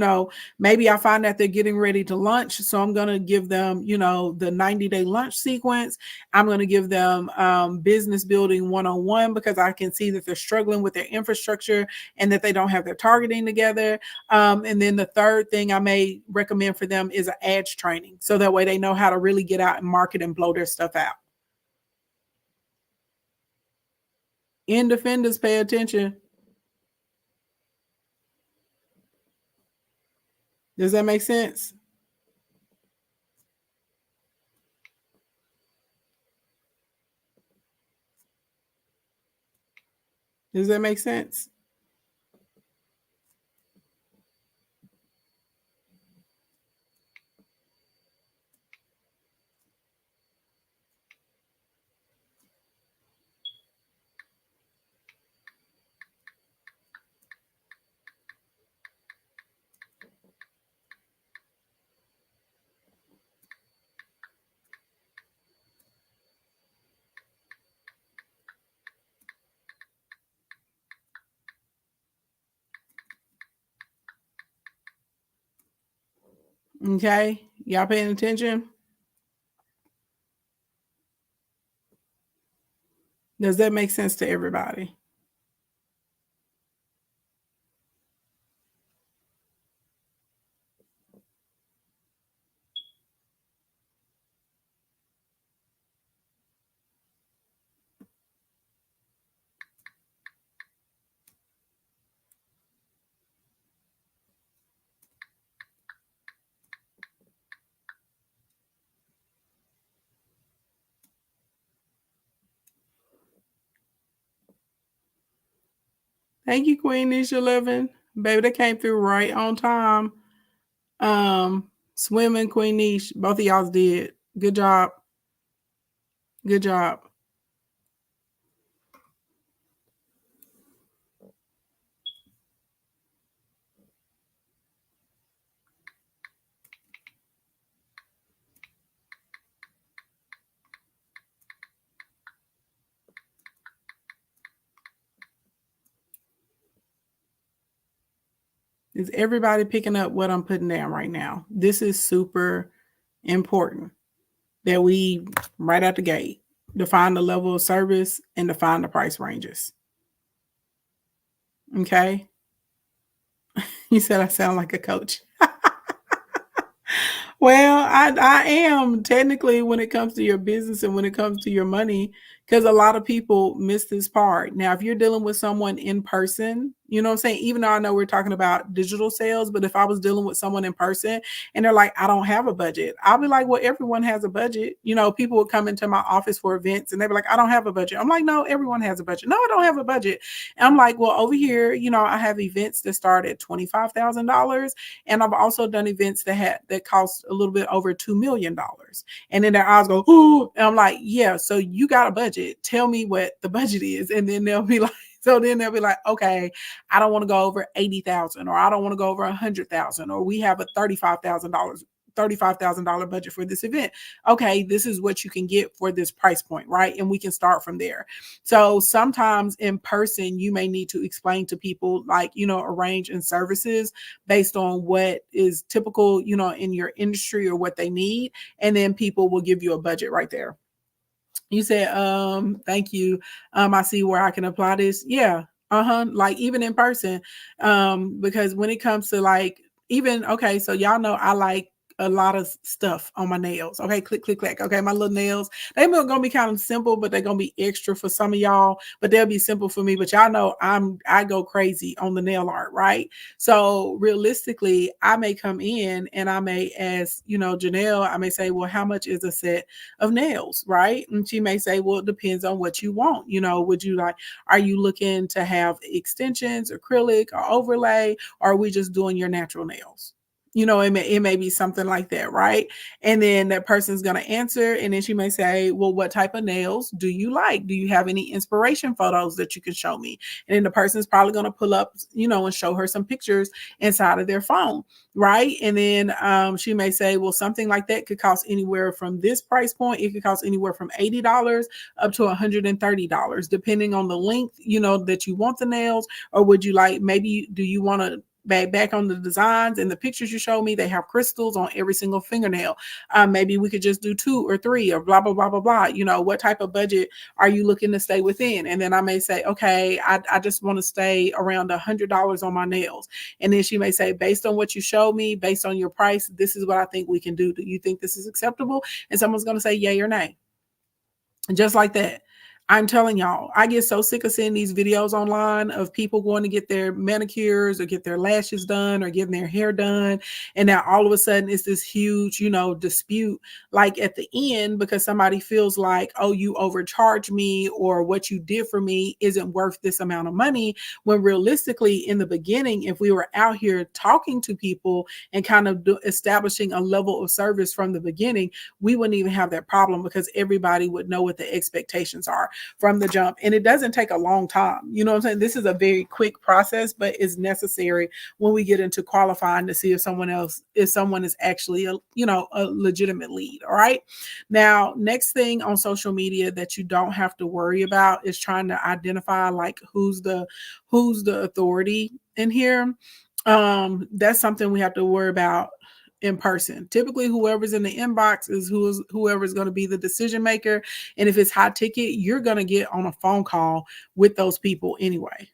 maybe I find that they're getting ready to launch. So I'm going to give them, the 90-day launch sequence. I'm going to give them business building 101 because I can see that they're struggling with their infrastructure and that they don't have their targeting together. And then the third thing I may recommend for them is an ads training. So that way they know how to really get out and market and blow their stuff out. Indefenders, pay attention. Does that make sense? Does that make sense? Okay, y'all paying attention? Does that make sense to everybody? Thank you, Queen Nisha 11. Baby, that came through right on time. Swimming, Queen Niche, both of y'all did. Good job. Good job. Is everybody picking up what I'm putting down right now? This is super important that we, right out the gate, define the level of service and define the price ranges. Okay? You said I sound like a coach. Well, I am technically when it comes to your business and when it comes to your money, because a lot of people miss this part. Now, if you're dealing with someone in person, you know what I'm saying? Even though I know we're talking about digital sales, but if I was dealing with someone in person and they're like, I don't have a budget, I'll be like, well, everyone has a budget. People would come into my office for events and they'd be like, I don't have a budget. I'm like, no, everyone has a budget. No, I don't have a budget. And I'm like, well, over here, I have events that start at $25,000. And I've also done events that cost a little bit over $2 million. And then their eyes go, ooh. And I'm like, yeah, so you got a budget. Tell me what the budget is. And then they'll be like, okay, I don't want to go over 80,000, or I don't want to go over 100,000, or we have a $35,000 budget for this event. Okay, this is what you can get for this price point, right? And we can start from there. So sometimes in person, you may need to explain to people a range in services based on what is typical, in your industry or what they need. And then people will give you a budget right there. You said, thank you. I see where I can apply this. Yeah. Like even in person. Because when it comes to okay, so y'all know I like a lot of stuff on my nails. Okay, click, click, click. Okay, my little nails, they're gonna be kind of simple, but they're gonna be extra for some of y'all, but they'll be simple for me. But y'all know I go crazy on the nail art, right? So realistically, I may come in and I may ask, Janelle, I may say, well, how much is a set of nails, right? And she may say, well, it depends on what you want. Would you like, are you looking to have extensions, acrylic, or overlay, or are we just doing your natural nails? It may be something like that, right? And then that person's going to answer, and then she may say, well, what type of nails do you like? Do you have any inspiration photos that you can show me? And then the person's probably going to pull up, and show her some pictures inside of their phone, right? And then she may say, well, something like that could cost anywhere from this price point. It could cost anywhere from $80 up to $130, depending on the length, that you want the nails. Or would you like, maybe, do you want to back on the designs and the pictures you show me, they have crystals on every single fingernail. Maybe we could just do 2 or 3 or blah, blah, blah, blah, blah. What type of budget are you looking to stay within? And then I may say, okay, I just want to stay around $100 on my nails. And then she may say, based on what you show me, based on your price, this is what I think we can do. Do you think this is acceptable? And someone's going to say yay or nay. Just like that. I'm telling y'all, I get so sick of seeing these videos online of people going to get their manicures or get their lashes done or getting their hair done. And now all of a sudden it's this huge, dispute, like at the end, because somebody feels like, oh, you overcharged me, or what you did for me isn't worth this amount of money. When realistically, in the beginning, if we were out here talking to people and kind of establishing a level of service from the beginning, we wouldn't even have that problem, because everybody would know what the expectations are from the jump. And it doesn't take a long time. You know what I'm saying? This is a very quick process, but it's necessary when we get into qualifying to see if someone is actually a legitimate lead. All right. Now, next thing on social media that you don't have to worry about is trying to identify like who's the authority in here. That's something we have to worry about in person. Typically, whoever's in the inbox is whoever's going to be the decision maker. And if it's high ticket, you're going to get on a phone call with those people anyway.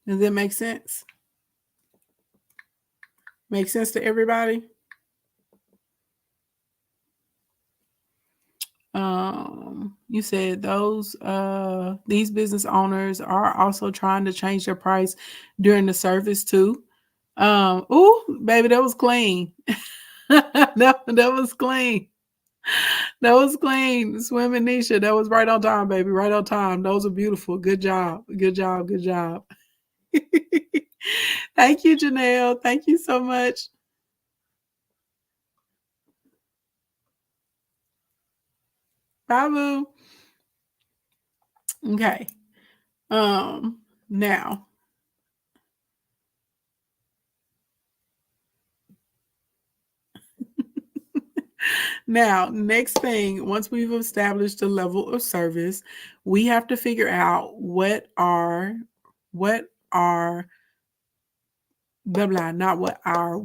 Does that make sense? Make sense to everybody? You said these business owners are also trying to change their price during the service too. Oh, baby, that was clean. that was clean. That was clean. Swimming Nisha. That was right on time, baby. Right on time. Those are beautiful. Good job. Good job. Good job. Thank you, Janelle. Thank you so much. Bye, boo. Okay. Now. Now, next thing, once we've established the level of service, we have to figure out what our blah blah, not what our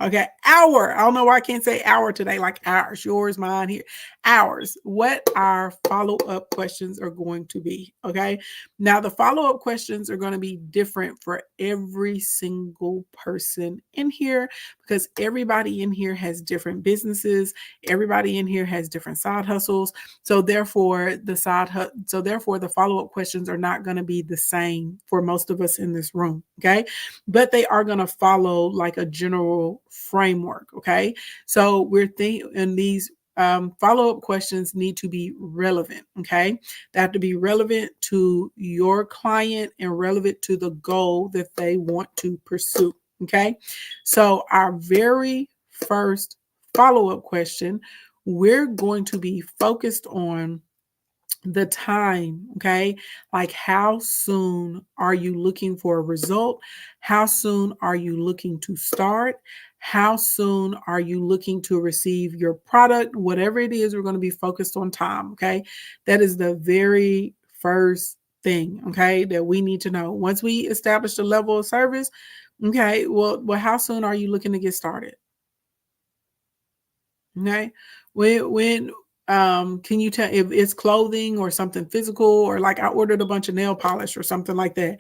okay, I don't know why I can't say our today, like ours, yours, mine, here, ours, what our follow-up questions are going to be. Okay, now the follow-up questions are going to be different for every single person in here, because everybody in here has different businesses, everybody in here has different side hustles. So therefore the follow-up questions are not going to be the same for most of us in this room. Okay, but they are going to follow like a general framework. Okay, so we're thinking, and these follow-up questions need to be relevant. Okay, they have to be relevant to your client and relevant to the goal that they want to pursue. Okay, so our very first follow-up question, we're going to be focused on the time, okay? Like, how soon are you looking for a result? How soon are you looking to start? How soon are you looking to receive your product? Whatever it is, we're going to be focused on time, okay? That is the very first thing, okay, that we need to know. Once we establish the level of service, okay, well, how soon are you looking to get started? Okay. When can you tell if it's clothing or something physical, or like I ordered a bunch of nail polish or something like that?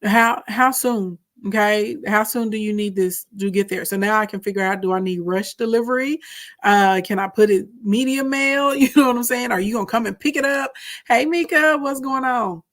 How soon? Okay. How soon do you need this to get there? So now I can figure out, do I need rush delivery? Can I put it medium mail? You know what I'm saying? Are you gonna come and pick it up? Hey Mika, what's going on?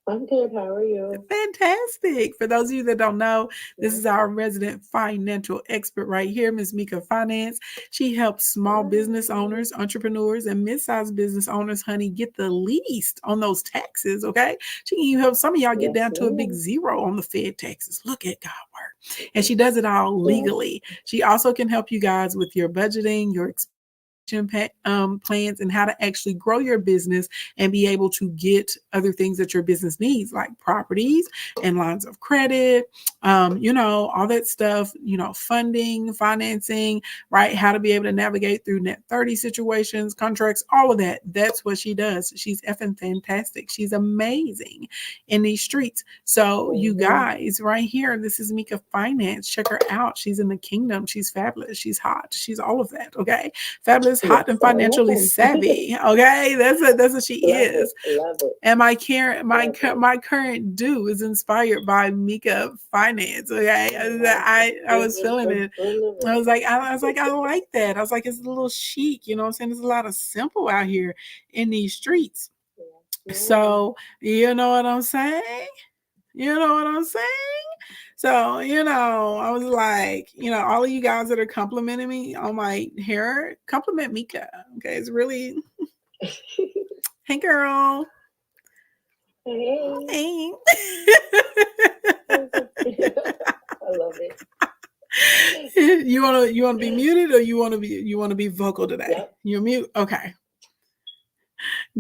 I'm good. How are you? Fantastic. For those of you that don't know, this is our resident financial expert right here, Ms. Mika Finance. She helps small business owners, entrepreneurs, and mid-sized business owners, honey, get the least on those taxes, okay? She can even help some of y'all get down to a big zero on the Fed taxes. Look at God work. And she does it all legally. She also can help you guys with your budgeting, your plans, and how to actually grow your business and be able to get other things that your business needs, like properties and lines of credit, all that stuff, funding, financing, right? How to be able to navigate through net 30 situations, contracts, all of that. That's what she does. She's effing fantastic. She's amazing in these streets. So you guys right here, this is Mika Finance. Check her out. She's in the kingdom. She's fabulous. She's hot. She's all of that. Okay. Fabulous, hot, and financially savvy. Okay. That's what she is. Love it. And my current do is inspired by Mika Finance. Okay. I was feeling it. I was like, I like that. I was like, it's a little chic, you know what I'm saying? There's a lot of simple out here in these streets. So, you know what I'm saying? You know what I'm saying? So, I was like, all of you guys that are complimenting me on my hair, compliment Mika. Okay. It's really, hey girl. Hey. I love it. You wanna be muted, or you wanna be vocal today? Yep. You're mute. Okay.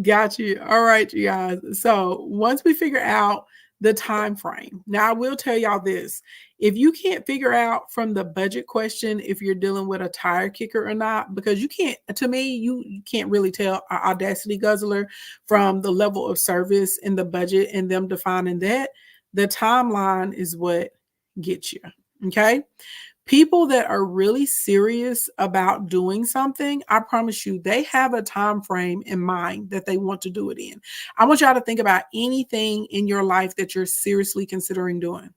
Got you. All right, you guys. So once we figure out the time frame, now I will tell y'all this: if you can't figure out from the budget question if you're dealing with a tire kicker or not, because you can't, to me, you can't really tell an Audacity guzzler from the level of service in the budget and them defining that. The timeline is what gets you. Okay. People that are really serious about doing something, I promise you, they have a time frame in mind that they want to do it in. I want y'all to think about anything in your life that you're seriously considering doing.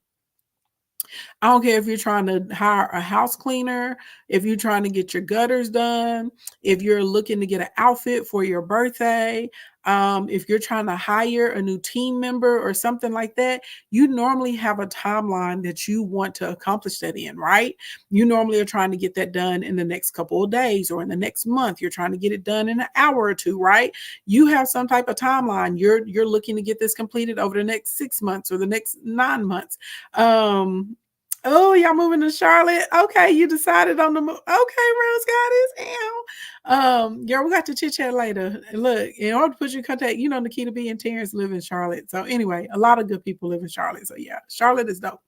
I don't care if you're trying to hire a house cleaner, if you're trying to get your gutters done, if you're looking to get an outfit for your birthday, if you're trying to hire a new team member or something like that. You normally have a timeline that you want to accomplish that in, right? You normally are trying to get that done in the next couple of days or in the next month. You're trying to get it done in an hour or two, right? You have some type of timeline. You're looking to get this completed over the next 6 months or the next 9 months. Oh, y'all moving to Charlotte? Okay, you decided on the move. Okay, Rose Goddess. Girl, we got to chit chat later. Look, in order to put you in contact, Nikita B and Terrence live in Charlotte. So anyway, a lot of good people live in Charlotte. So yeah, Charlotte is dope.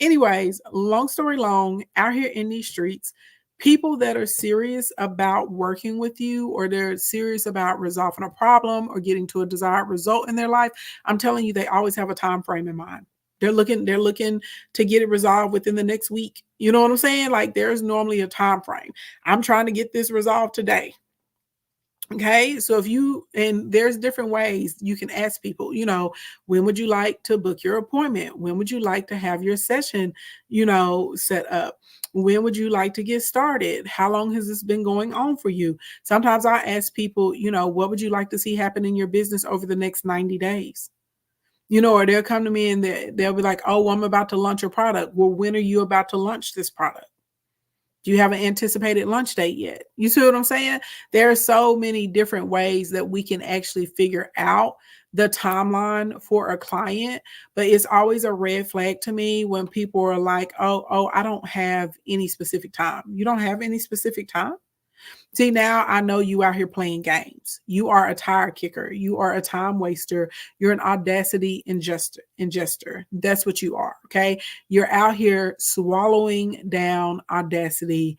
Anyways, long story long, out here in these streets, people that are serious about working with you, or they're serious about resolving a problem or getting to a desired result in their life, I'm telling you, they always have a time frame in mind. They're looking to get it resolved within the next week. You know what I'm saying? Like, there's normally a time frame. I'm trying to get this resolved today. Okay. So there's different ways you can ask people, when would you like to book your appointment? When would you like to have your session, set up? When would you like to get started? How long has this been going on for you? Sometimes I ask people, what would you like to see happen in your business over the next 90 days? Or they'll come to me and they'll be like, oh, I'm about to launch a product. Well, when are you about to launch this product? Do you have an anticipated launch date yet? You see what I'm saying? There are so many different ways that we can actually figure out the timeline for a client, but it's always a red flag to me when people are like, oh, I don't have any specific time. You don't have any specific time? See, now I know you out here playing games. You are a tire kicker. You are a time waster. You're an audacity ingester. That's what you are. Okay. You're out here swallowing down audacity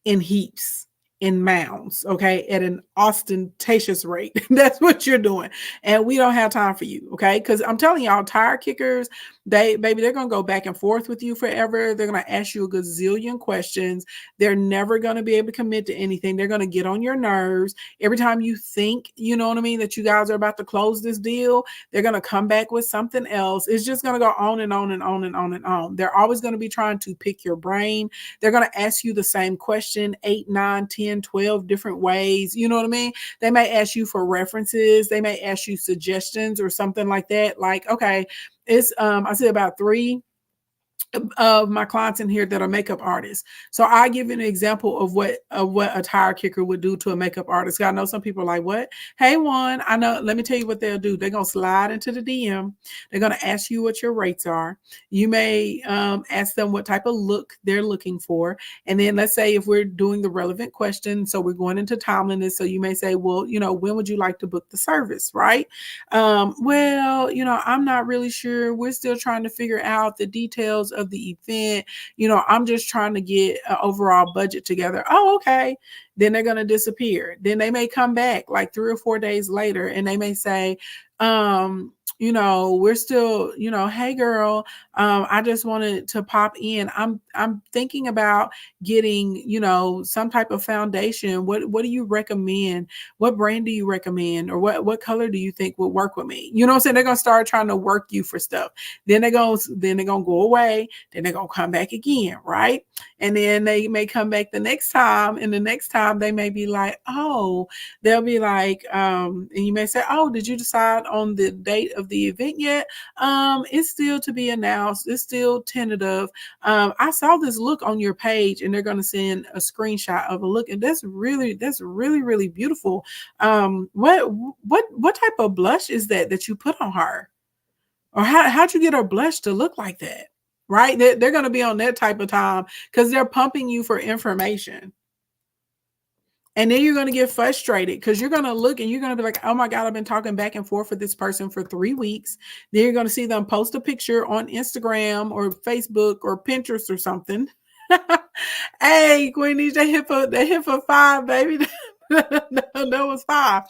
in heaps, in mounds, okay, at an ostentatious rate. That's what you're doing. And we don't have time for you, okay? Because I'm telling y'all, tire kickers, they're gonna go back and forth with you forever. They're gonna ask you a gazillion questions. They're never gonna be able to commit to anything. They're gonna get on your nerves. Every time you think, you know what I mean, that you guys are about to close this deal, they're gonna come back with something else. It's just gonna go on and on and on and on and on. They're always gonna be trying to pick your brain. They're gonna ask you the same question 8, 9, 10, 12 different ways. You know what I mean? They may ask you for references. They may ask you suggestions or something like that. Like, okay, it's I see about 3 of my clients in here that are makeup artists. So I give you an example of what a tire kicker would do to a makeup artist. I know some people are like, what? Hey, Juan, I know. Let me tell you what they'll do. They're going to slide into the DM. They're going to ask you what your rates are. You may ask them what type of look they're looking for. And then let's say if we're doing the relevant question, so we're going into timeliness. So you may say, well, when would you like to book the service, right? Well, I'm not really sure. We're still trying to figure out the details of the event. I'm just trying to get an overall budget together. Oh, okay. Then they're going to disappear. Then they may come back like 3 or 4 days later and they may say, we're still, hey girl, I just wanted to pop in. I'm thinking about getting, some type of foundation. What do you recommend? What brand do you recommend? Or what color do you think would work with me? You know what I'm saying? They're going to start trying to work you for stuff. Then they're going to go away. Then they're going to come back again. Right. And then they may come back the next time. And the next time they may be like, oh, they'll be like, and you may say, oh, did you decide on the date of the event yet? It's still to be announced. It's still tentative. I saw this look on your page, and they're going to send a screenshot of a look, and that's really, really beautiful. What type of blush is that you put on her, or how'd you get her blush to look like that? Right? They're going to be on that type of time because they're pumping you for information. And then you're going to get frustrated because you're going to look and you're going to be like, oh my God, I've been talking back and forth with this person for 3 weeks. Then you're going to see them post a picture on Instagram or Facebook or Pinterest or something. Hey, Queenie, they hit for 5, baby. That was 5.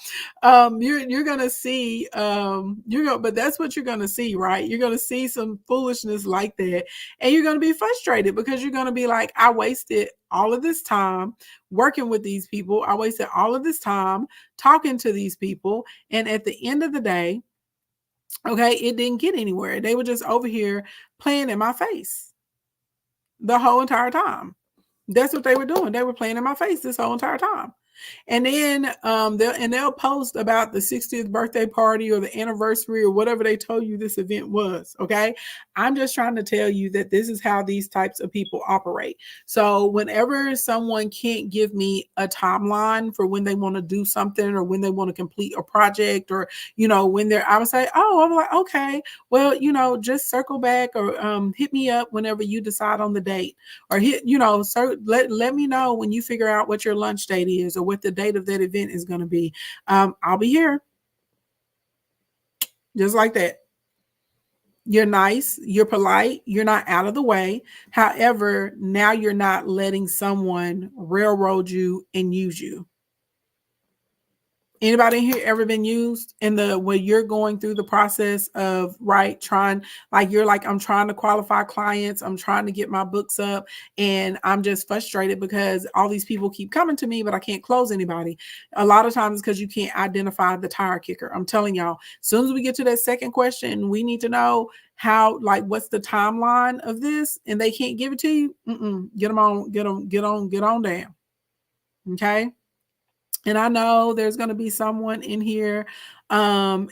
You're gonna see, but that's what you're gonna see, right? You're gonna see some foolishness like that, and you're gonna be frustrated because you're gonna be like, I wasted all of this time working with these people. I wasted all of this time talking to these people, and at the end of the day, okay, it didn't get anywhere. They were just over here playing in my face the whole entire time. That's what they were doing. They were playing in my face this whole entire time. And then they'll post about the 60th birthday party or the anniversary or whatever they told you this event was. Okay. I'm just trying to tell you that this is how these types of people operate. So whenever someone can't give me a timeline for when they want to do something or when they want to complete a project or, when I would say, oh, I'm like, okay, well, just circle back or hit me up whenever you decide on the date or let me know when you figure out what your lunch date is or what the date of that event is going to be. I'll be here. Just like that. You're nice, you're polite, you're not out of the way. However, now you're not letting someone railroad you and use you. Anybody in here ever been used in when you're going through the process of I'm trying to qualify clients, I'm trying to get my books up, and I'm just frustrated because all these people keep coming to me, but I can't close anybody. A lot of times because you can't identify the tire kicker. I'm telling y'all, as soon as we get to that second question, we need to know what's the timeline of this, and they can't give it to you. Get on down. Okay. And I know there's going to be someone in here, and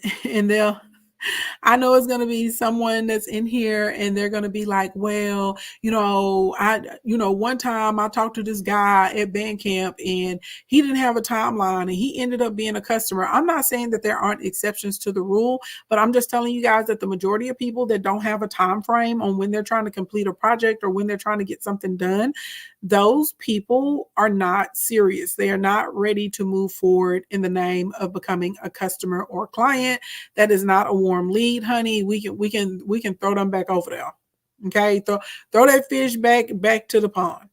I know it's going to be someone that's in here and they're going to be like, well, one time I talked to this guy at Bandcamp and he didn't have a timeline and he ended up being a customer. I'm not saying that there aren't exceptions to the rule, but I'm just telling you guys that the majority of people that don't have a time frame on when they're trying to complete a project or when they're trying to get something done, those people are not serious. They are not ready to move forward in the name of becoming a customer or client. That is not a warm lead, honey. We can throw them back over there. Okay, throw that fish back to the pond.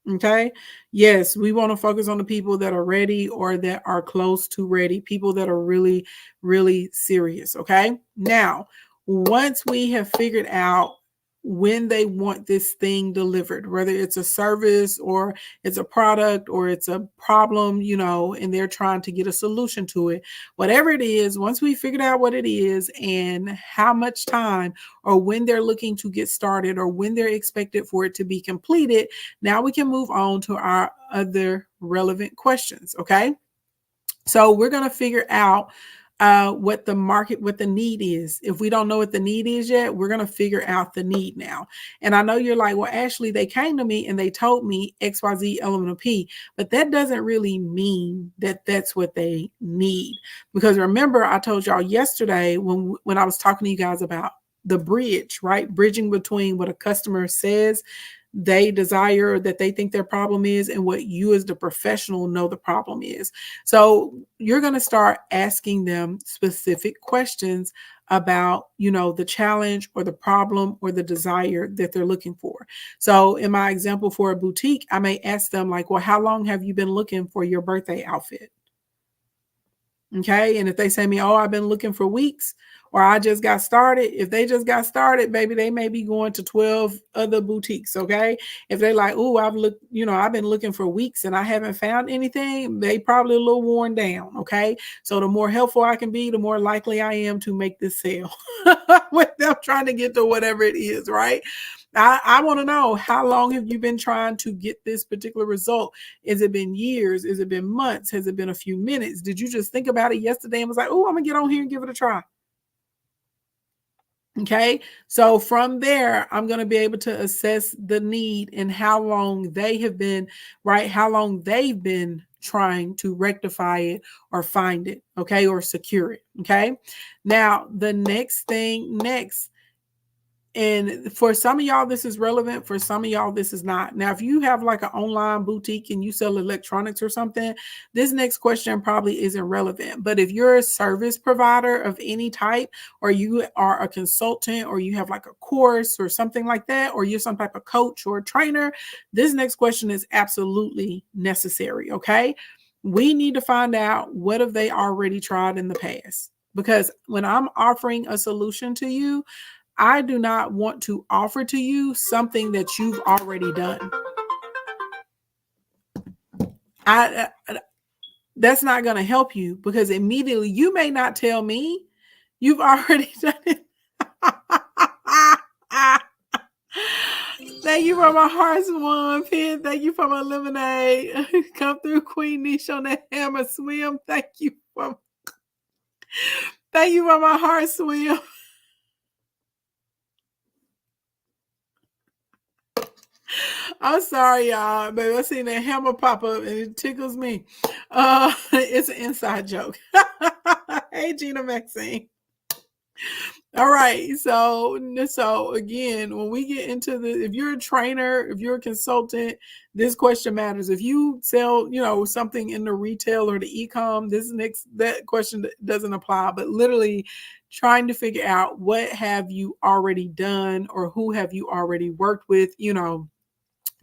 Okay. Yes, we want to focus on the people that are ready or that are close to ready, people that are really, really serious. Okay. Now, once we have figured out when they want this thing delivered, whether it's a service or it's a product or it's a problem, and they're trying to get a solution to it, whatever it is, once we figured out what it is and how much time or when they're looking to get started or when they're expected for it to be completed, now we can move on to our other relevant questions. Okay. So we're going to figure out what the need is. If we don't know what the need is yet, we're going to figure out the need now. And I know you're like, well, Ashley, they came to me and they told me XYZ element of P, but that doesn't really mean that that's what they need. Because remember, I told y'all yesterday when I was talking to you guys about the bridge, right? Bridging between what a customer says they desire, that they think their problem is, and what you as the professional know the problem is. So you're going to start asking them specific questions about, the challenge or the problem or the desire that they're looking for. So in my example for a boutique, I may ask them like, well, how long have you been looking for your birthday outfit? Okay. And if they say me, oh, I've been looking for weeks, or I just got started. If they just got started, baby, they may be going to 12 other boutiques. Okay. If they like, oh, I've been looking for weeks and I haven't found anything, they probably a little worn down. Okay. So the more helpful I can be, the more likely I am to make this sale with them trying to get to whatever it is. Right. I want to know, how long have you been trying to get this particular result? Has it been years? Has it been months? Has it been a few minutes? Did you just think about it yesterday and was like, oh, I'm going to get on here and give it a try? Okay. So from there, I'm going to be able to assess the need and how long they have been, right? How long they've been trying to rectify it or find it. Okay. Or secure it. Okay. Now, the next, and for some of y'all, this is relevant. For some of y'all, this is not. Now, if you have like an online boutique and you sell electronics or something, this next question probably isn't relevant. But if you're a service provider of any type, or you are a consultant, or you have like a course or something like that, or you're some type of coach or trainer, this next question is absolutely necessary. Okay. We need to find out, what have they already tried in the past? Because when I'm offering a solution to you, I do not want to offer to you something that you've already done. That's not going to help you, because immediately you may not tell me you've already done it. Thank you for my heart's one pin. Thank you for my lemonade. Come through, Queen Niche on that hammer swim. Thank you for my heart swim. I'm sorry, y'all, but I seen that hammer pop up and it tickles me. It's an inside joke. Hey, Gina Maxine. All right. So again, when we get into if you're a trainer, if you're a consultant, this question matters. If you sell, something in the retail or the e-com, that question doesn't apply. But literally trying to figure out, what have you already done, or who have you already worked with,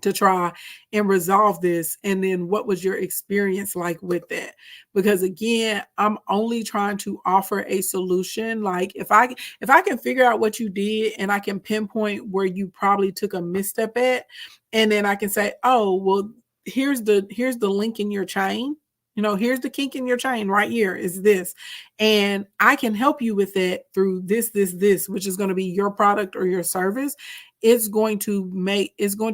to try and resolve this. And then what was your experience like with that? Because again, I'm only trying to offer a solution. Like if I can figure out what you did and I can pinpoint where you probably took a misstep at, and then I can say, oh, well, here's the link in your chain. Here's the kink in your chain right here is this. And I can help you with that through this, which is going to be your product or your service. it's going to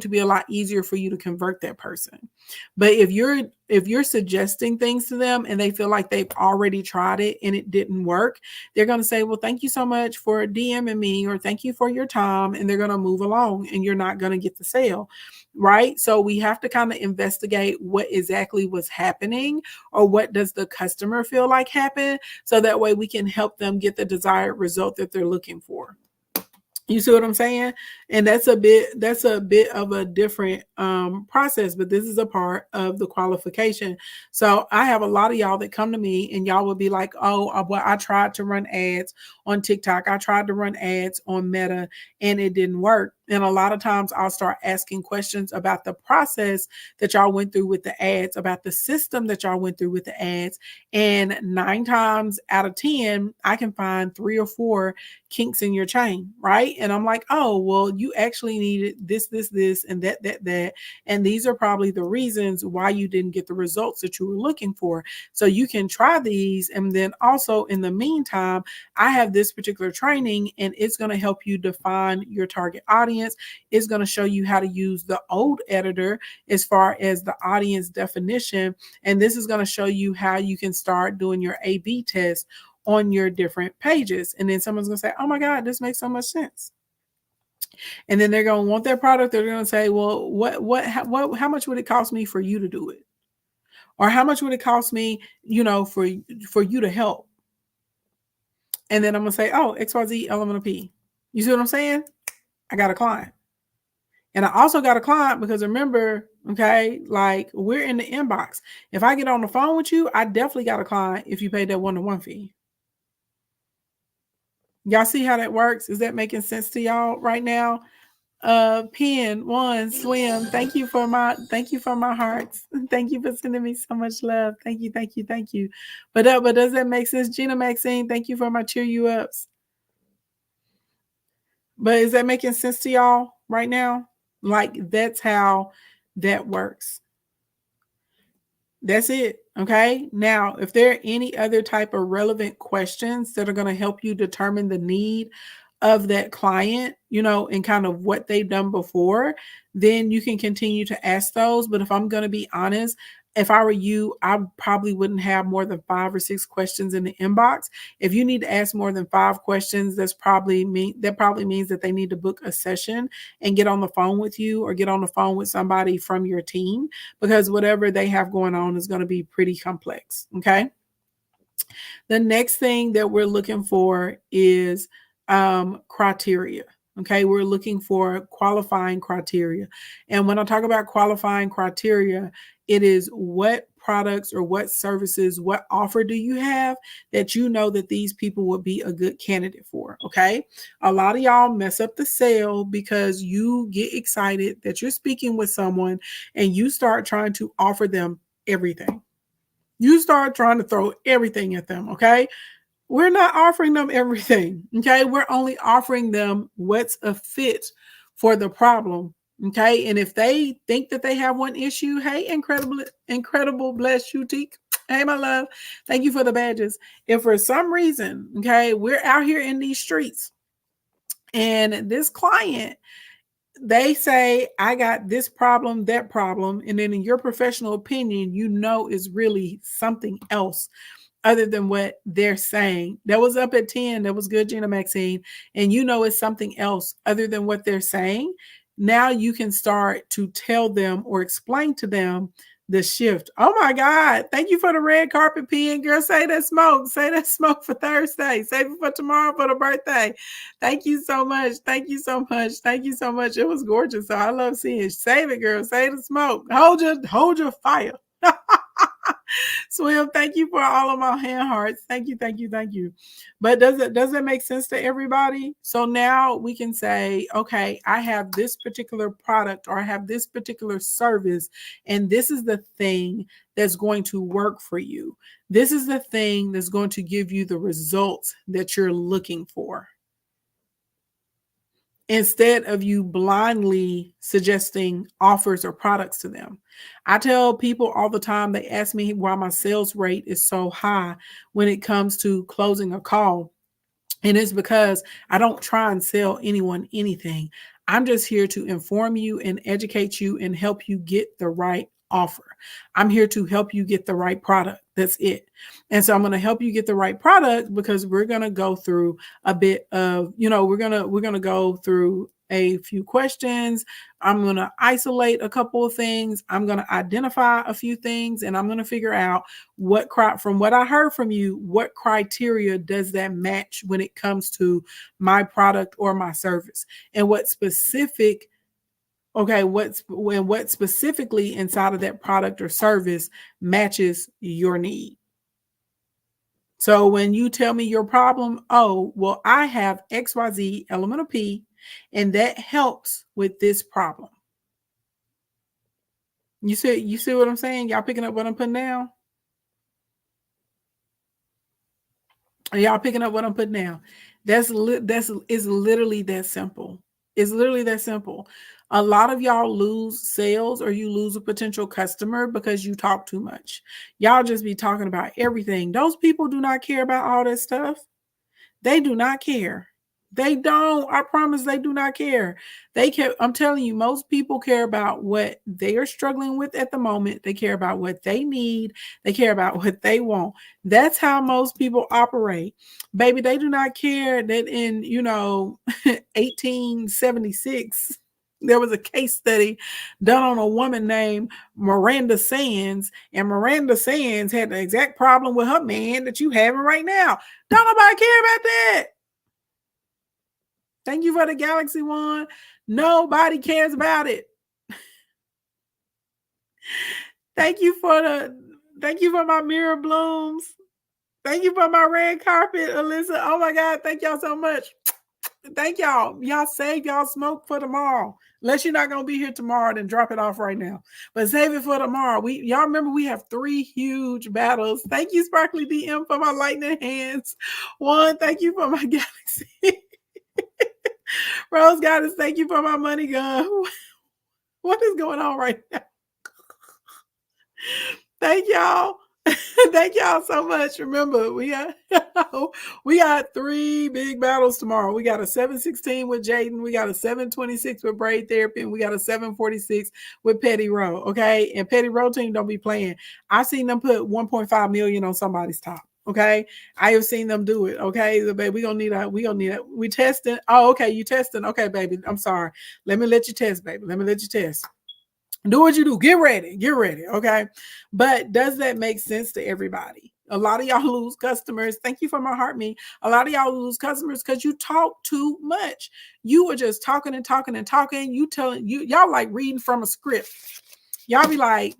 be a lot easier for you to convert that person. But if you're suggesting things to them and they feel like they've already tried it and it didn't work, they're going to say, well, thank you so much for DMing me, or thank you for your time, and they're going to move along and you're not going to get the sale. Right? So we have to kind of investigate what exactly was happening, or what does the customer feel like happened, so that way we can help them get the desired result that they're looking for. You see what I'm saying? And that's a bit of a different process, but this is a part of the qualification. So I have a lot of y'all that come to me and y'all will be like, oh, well, I tried to run ads on TikTok. I tried to run ads on Meta and it didn't work. And a lot of times I'll start asking questions about the process that y'all went through with the ads, about the system that y'all went through with the ads. And 9 times out of 10, I can find 3 or 4 kinks in your chain, right? And I'm like, oh, well, you actually needed this, and that. And these are probably the reasons why you didn't get the results that you were looking for. So you can try these. And then also in the meantime, I have this particular training and it's going to help you define your target audience. It's going to show you how to use the old editor as far as the audience definition. And this is going to show you how you can start doing your A/B test on your different pages. And then someone's going to say, oh my God, this makes so much sense. And then they're going to want their product. They're going to say, well, how much would it cost me for you to do it? Or how much would it cost me, for you to help? And then I'm going to say, oh, XYZ element of P. You see what I'm saying? I got a client. And I also got a client because remember, okay, like we're in the inbox. If I get on the phone with you, I definitely got a client if you paid that 1-to-1 fee. Y'all see how that works? Is that making sense to y'all right now? Pen one swim. Thank you for my hearts. Thank you for sending me so much love. Thank you. But does that make sense? Gina Maxine, thank you for my cheer you ups. But is that making sense to y'all right now? Like that's how that works. That's it. Okay. Now, if there are any other type of relevant questions that are going to help you determine the need of that client, and kind of what they've done before, then you can continue to ask those. But if I'm going to be honest, if I were you, I probably wouldn't have more than 5 or 6 questions in the inbox. If you need to ask more than 5 questions, that probably means that they need to book a session and get on the phone with you, or get on the phone with somebody from your team, because whatever they have going on is going to be pretty complex. Okay. The next thing that we're looking for is criteria. Okay, we're looking for qualifying criteria. And when I talk about qualifying criteria, it is what products or what services, what offer do you have that that these people would be a good candidate for. Okay, a lot of y'all mess up the sale because you get excited that you're speaking with someone and you start trying to offer them everything. You start trying to throw everything at them. Okay. We're not offering them everything. Okay. We're only offering them what's a fit for the problem. Okay. And if they think that they have one issue, hey, incredible, bless you, Teak. Hey, my love. Thank you for the badges. If for some reason, okay, we're out here in these streets and this client, they say, I got this problem, that problem. And then in your professional opinion, is really something else other than what they're saying. That was up at 10. That was good, Gina Maxine. And it's something else other than what they're saying. Now you can start to tell them or explain to them the shift. Oh my God. Thank you for the red carpet, Pen. Girl, say that smoke. Say that smoke for Thursday. Save it for tomorrow for the birthday. Thank you so much. Thank you so much. Thank you so much. It was gorgeous. So I love seeing it. Save it, girl. Say the smoke. Hold your fire. Swim, thank you for all of my hand hearts. Thank you. But does it make sense to everybody? So now we can say, okay, I have this particular product or I have this particular service, and this is the thing that's going to work for you. This is the thing that's going to give you the results that you're looking for, instead of you blindly suggesting offers or products to them. I tell people all the time, they ask me why my sales rate is so high when it comes to closing a call. And it's because I don't try and sell anyone anything. I'm just here to inform you and educate you and help you get the right offer. I'm here to help you get the right product. That's it. And so I'm going to help you get the right product because we're going to go through a bit of, we're going to go through a few questions. I'm going to isolate a couple of things. I'm going to identify a few things, and I'm going to figure out from what I heard from you, what criteria does that match when it comes to my product or my service, and what specifically inside of that product or service matches your need. So when you tell me your problem, oh, well, I have XYZ element of P, and that helps with this problem. You see what I'm saying? Y'all picking up what I'm putting down? Are y'all picking up what I'm putting down? It's literally that simple. It's literally that simple. A lot of y'all lose sales or you lose a potential customer because you talk too much. Y'all just be talking about everything. Those people do not care about all that stuff. They do not care. They don't. I promise they do not care. They care. I'm telling you, most people care about what they are struggling with at the moment. They care about what they need. They care about what they want. That's how most people operate. Baby, they do not care that in, 1876, there was a case study done on a woman named Miranda Sands, and Miranda Sands had the exact problem with her man that you having right now. Don't nobody care about that. Thank you for the Galaxy one. Nobody cares about it. Thank you for my mirror blooms. Thank you for my red carpet, Alyssa. Oh my God, thank y'all so much. Thank y'all. Y'all save y'all smoke for tomorrow. Unless you're not gonna be here tomorrow, then drop it off right now. But save it for tomorrow. Y'all remember we have 3 huge battles. Thank you, Sparkly DM, for my lightning hands. 1, thank you for my Galaxy. Rose Goddess, thank you for my money gun. What is going on right now? Thank y'all. Thank y'all so much. Remember, we got 3 big battles tomorrow. We got a 716 with Jaden. We got a 726 with Braid Therapy. And we got a 746 with Petty Row. Okay. And Petty Row team don't be playing. I've seen them put 1.5 million on somebody's top. Okay. I have seen them do it. Okay. So, baby, we gonna need it. We testing. Oh, okay. You testing. Okay, baby. I'm sorry. Let me let you test, baby. Let me let you test. Do what you do. Get ready. Okay. But does that make sense to everybody? A lot of y'all lose customers. Thank you for my heart, me. A lot of y'all lose customers because you talk too much. You were just talking and talking and talking. Y'all like reading from a script. Y'all be like,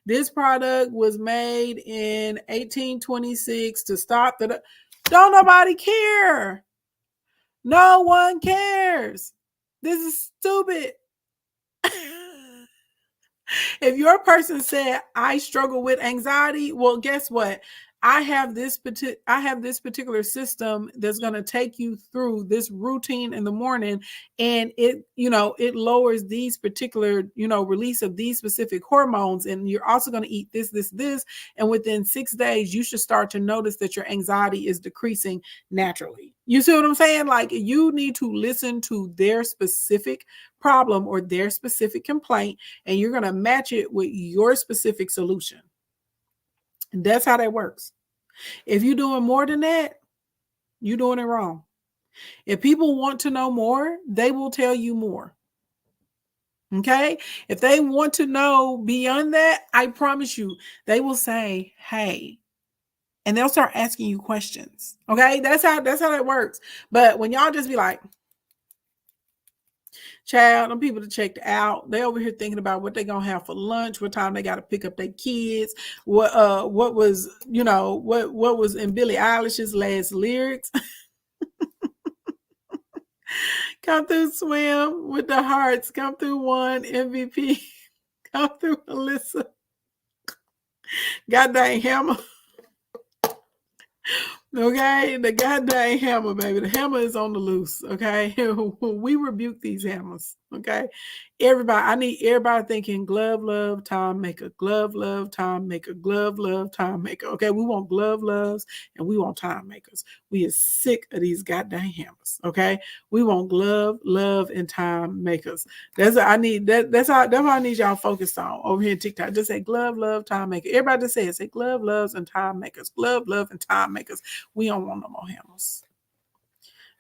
this product was made in 1826 to stop the. Don't nobody care. No one cares. This is stupid. If your person said, I struggle with anxiety, well, guess what? I have this particular system that's going to take you through this routine in the morning, and it lowers these particular, release of these specific hormones. And you're also going to eat this, and within 6 days, you should start to notice that your anxiety is decreasing naturally. You see what I'm saying? Like, you need to listen to their specific problem or their specific complaint, and you're going to match it with your specific solution. And that's how that works. If you're doing more than that, you're doing it wrong. If people want to know more, they will tell you more. Okay? If they want to know beyond that, I promise you, they will say, hey, and they'll start asking you questions. Okay? That's how that works. But when y'all just be like, child, them people that checked out, they over here thinking about what they're gonna have for lunch, what time they got to pick up their kids, what was in Billie Eilish's last lyrics. Come through Swim with the hearts. Come through One MVP. Come through Alyssa. Goddamn hammer. Okay, the goddamn hammer, baby. The hammer is on the loose. Okay, we rebuke these hammers. Okay. Everybody, I need everybody thinking glove, love, time maker, glove, love, time maker, glove, love, time maker. Okay. We want glove loves and we want time makers. We are sick of these goddamn hammers. Okay. We want glove, love, and time makers. That's what I need. That's what I need y'all focused on over here in TikTok. Just say glove, love, time maker. Everybody just say glove, loves, and time makers. Glove, love, and time makers. We don't want no more hammers.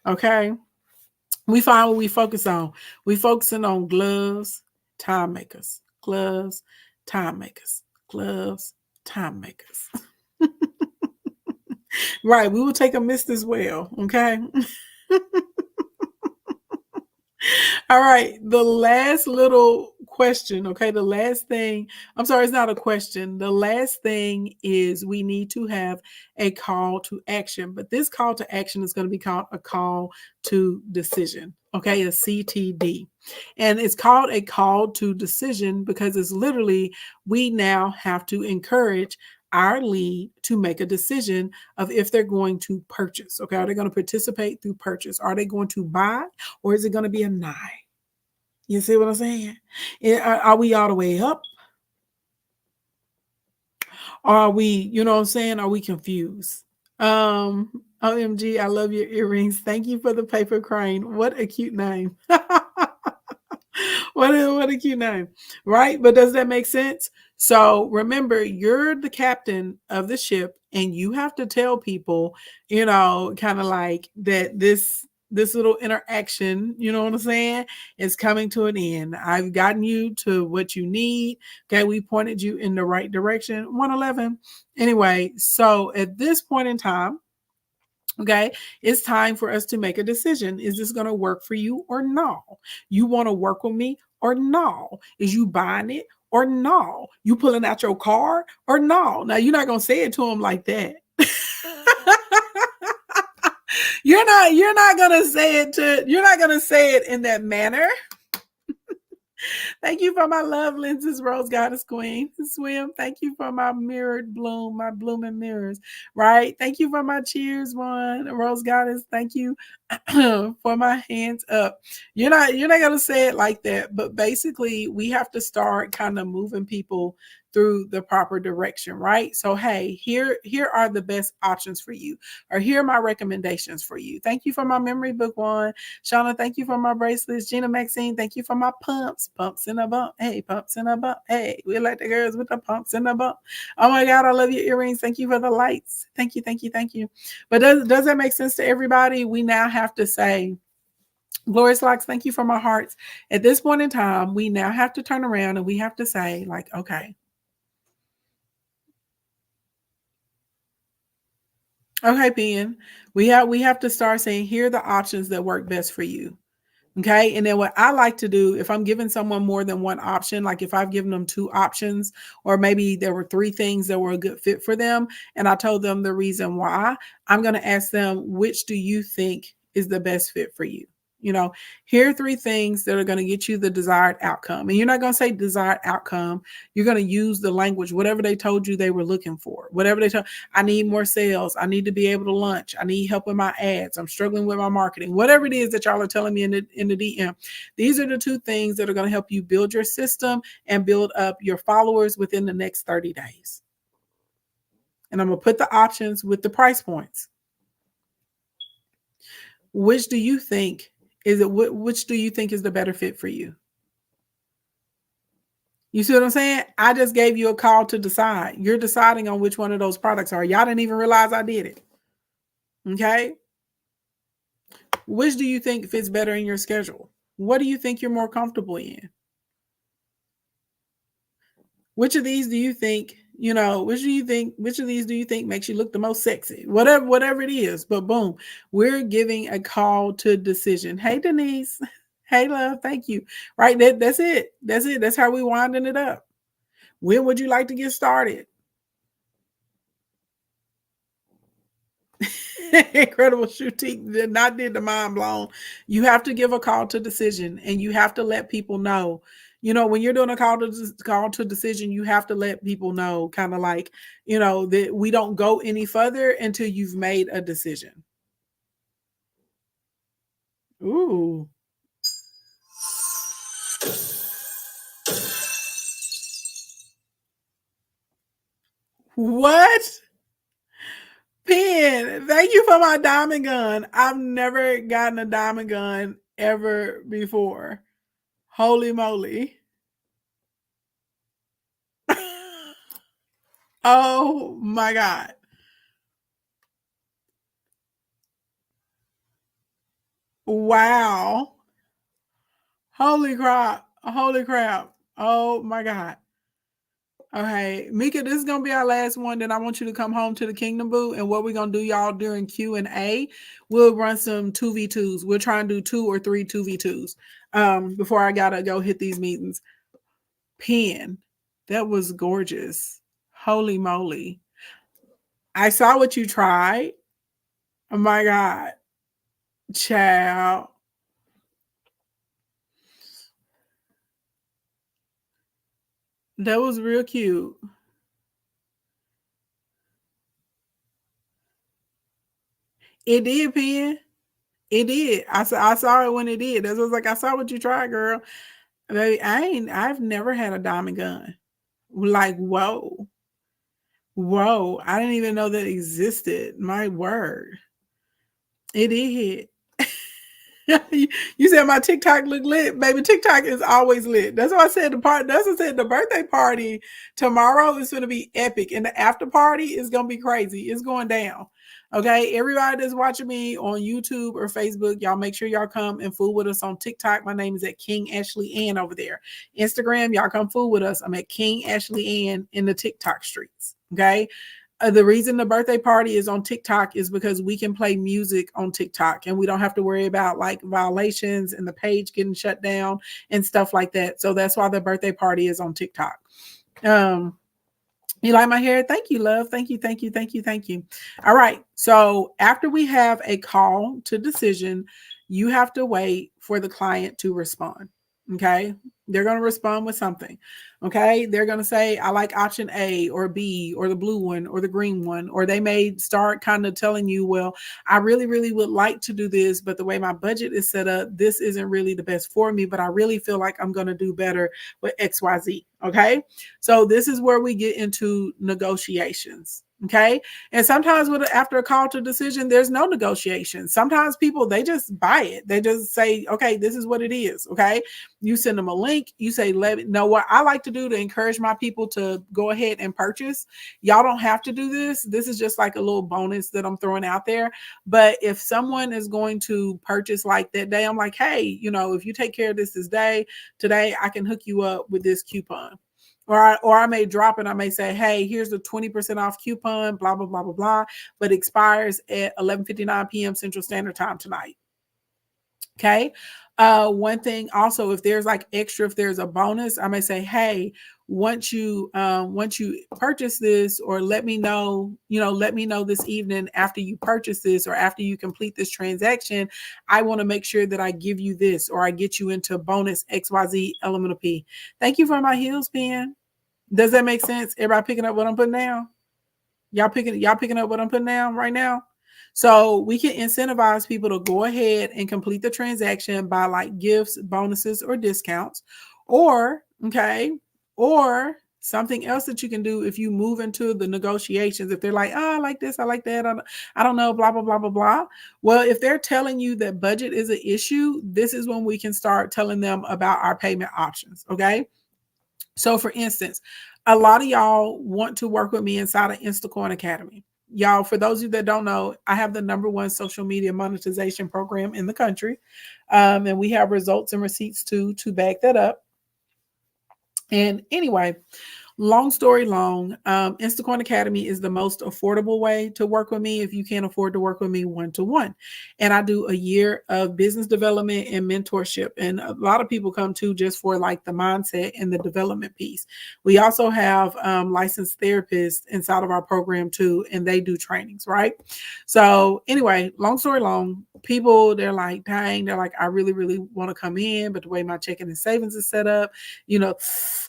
Okay. We find what we focus on. We focusing on gloves, time makers, gloves, time makers, gloves, time makers. Right. We will take a mist as well. Okay. All right. The last little question. Okay. The last thing, I'm sorry, it's not a question. The last thing is we need to have a call to action, but this call to action is going to be called a call to decision. Okay. A CTD. And it's called a call to decision because it's literally, we now have to encourage our lead to make a decision of if they're going to purchase. Okay. Are they going to participate through purchase? Are they going to buy? Or is it going to be a nine? You see what I'm saying? Are we all the way up? Are we, you know what I'm saying? Are we confused? OMG, I love your earrings. Thank you for the paper crane. What a cute name. What a cute name. Right? But does that make sense? So remember, you're the captain of the ship and you have to tell people, kind of like that this little interaction, you know what I'm saying, is coming to an end. I've gotten you to what you need. Okay, we pointed you in the right direction. 111. Anyway, so at this point in time, okay, it's time for us to make a decision. Is this going to work for you or no? You want to work with me or no? Is you buying it or no? You pulling out your car or no? Now, you're not going to say it to him like that. You're not going to say it in that manner. Thank you for my love lenses, Rose Goddess Queen. Swim. Thank you for my mirrored bloom, my blooming mirrors. Right. Thank you for my cheers one, Rose Goddess. Thank you for my hands up. You're not gonna say it like that, but basically we have to start kind of moving people through the proper direction, right? So hey, here are the best options for you, or here are my recommendations for you. Thank you for my memory book one. Shauna, thank you for my bracelets. Gina Maxine, thank you for my pumps in a bump. Hey, pumps in a bump. Hey, we like the girls with the pumps in a bump. Oh my God, I love your earrings. Thank you for the lights. Thank you. But does that make sense to everybody? We now have to say, Glorious Locks, thank you for my hearts. At this point in time, we now have to turn around and we have to say, like, okay, Ben, we have to start saying, here are the options that work best for you. Okay. And then what I like to do, if I'm giving someone more than one option, like if I've given them two options, or maybe there were three things that were a good fit for them, and I told them the reason why, I'm going to ask them, which do you think is the best fit for you? Here are three things that are going to get you the desired outcome. And you're not going to say desired outcome. You're going to use the language, whatever they told you they were looking for, whatever they told, I need more sales. I need to be able to launch. I need help with my ads. I'm struggling with my marketing, whatever it is that y'all are telling me in the DM. These are the two things that are going to help you build your system and build up your followers within the next 30 days. And I'm going to put the options with the price points. Which do you think which do you think is the better fit for you? You see what I'm saying? I just gave you a call to decide. You're deciding on which one of those products are. Y'all didn't even realize I did it. Okay. Which do you think fits better in your schedule? What do you think you're more comfortable in? Which of these do you think, which of these do you think makes you look the most sexy? Whatever it is. But boom, we're giving a call to decision. Hey, Denise. Hey, love. Thank you. Right. That's it. That's how we winding it up. When would you like to get started? Incredible shooting did the mind blown. You have to give a call to decision, and you have to let people know. When you're doing a call to decision, you have to let people know, kind of like, that we don't go any further until you've made a decision. Ooh. What? Pen, thank you for my diamond gun. I've never gotten a diamond gun ever before. Holy moly. Oh my God. Wow. Holy crap. Holy crap. Oh my God. Okay, Mika, this is gonna be our last one. Then I want you to come home to the Kingdom Boo, and what we're gonna do, y'all, during Q&A, we'll run some 2v2s. We'll try and do 2 or 3 2v2s before I gotta go hit these meetings. Pen, that was gorgeous. Holy moly. I saw what you tried. Oh my God. Child. That was real cute. It did, Pen. It did. I saw it when it did. That's what I was like, I saw what you tried, girl. Baby, I've never had a diamond gun. Like, whoa. Whoa. I didn't even know that existed. My word. It did. You said my TikTok look lit, baby. TikTok is always lit. That's why I said that's what I said the birthday party tomorrow is going to be epic, and the after party is going to be crazy. It's going down. Okay, everybody that's watching me on YouTube or Facebook, y'all make sure y'all come and fool with us on TikTok. My name is at King Ashley Ann over there. Instagram, y'all come fool with us. I'm at King Ashley Ann in the TikTok streets. Okay. The reason the birthday party is on TikTok is because we can play music on TikTok and we don't have to worry about like violations and the page getting shut down and stuff like that. So that's why the birthday party is on TikTok. You like my hair? Thank you, love. Thank you, thank you, thank you, thank you. All right. So after we have a call to decision, you have to wait for the client to respond. Okay. They're going to respond with something. Okay. They're going to say, I like option A or B or the blue one or the green one. Or they may start kind of telling you, well, I really, really would like to do this, but the way my budget is set up, this isn't really the best for me, but I really feel like I'm going to do better with XYZ. Okay. So this is where we get into negotiations. Okay. And sometimes after a call to decision, there's no negotiation. Sometimes people, they just buy it. They just say, okay, this is what it is. Okay. You send them a link. You say, let me know what I like to do to encourage my people to go ahead and purchase. Y'all don't have to do this. This is just like a little bonus that I'm throwing out there. But if someone is going to purchase like that day, I'm like, hey, you know, if you take care of this today, I can hook you up with this coupon. Or I may drop it. I may say, hey, here's the 20% off coupon, blah, blah, blah, blah, blah, but expires at 11:59 p.m. Central Standard Time tonight. Okay. One thing also, if there's like extra, if there's a bonus, I may say, hey, once you purchase this, or let me know this evening after you purchase this or after you complete this transaction, I want to make sure that I give you this, or I get you into bonus XYZ elemental P. Thank you for my heels, Pen. Does that make sense? Everybody picking up what I'm putting down? Y'all picking up what I'm putting down right now? So we can incentivize people to go ahead and complete the transaction by like gifts, bonuses, or discounts, or something else that you can do if you move into the negotiations. If they're like, oh, I like this, I like that, I don't know, blah, blah, blah, blah, blah. Well, if they're telling you that budget is an issue, this is when we can start telling them about our payment options. Okay. So for instance, a lot of y'all want to work with me inside of Instacoin Academy. Y'all, for those of you that don't know, I have the #1 social media monetization program in the country. And we have results and receipts to back that up. And anyway, long story long, Instacoin Academy is the most affordable way to work with me if you can't afford to work with me one-to-one. And I do a year of business development and mentorship. And a lot of people come to just for like the mindset and the development piece. We also have licensed therapists inside of our program too, and they do trainings, right? So anyway, long story long, people, they're like, dang, they're like, I really, really want to come in, but the way my checking and savings is set up,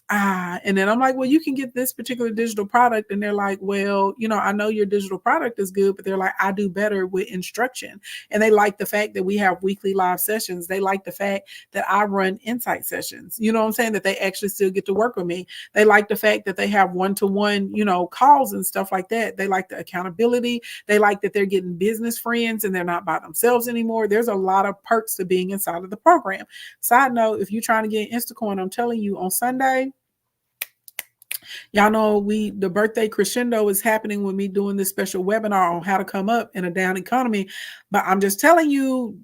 and then I'm like, well, you you can get this particular digital product. And they're like, well, I know your digital product is good, but they're like, I do better with instruction. And they like the fact that we have weekly live sessions. They like the fact that I run insight sessions. You know what I'm saying? That they actually still get to work with me. They like the fact that they have one-to-one, calls and stuff like that. They like the accountability. They like that they're getting business friends and they're not by themselves anymore. There's a lot of perks to being inside of the program. Side note, if you're trying to get Instacoin, I'm telling you, on Sunday, y'all know the birthday crescendo is happening with me doing this special webinar on how to come up in a down economy. But I'm just telling you,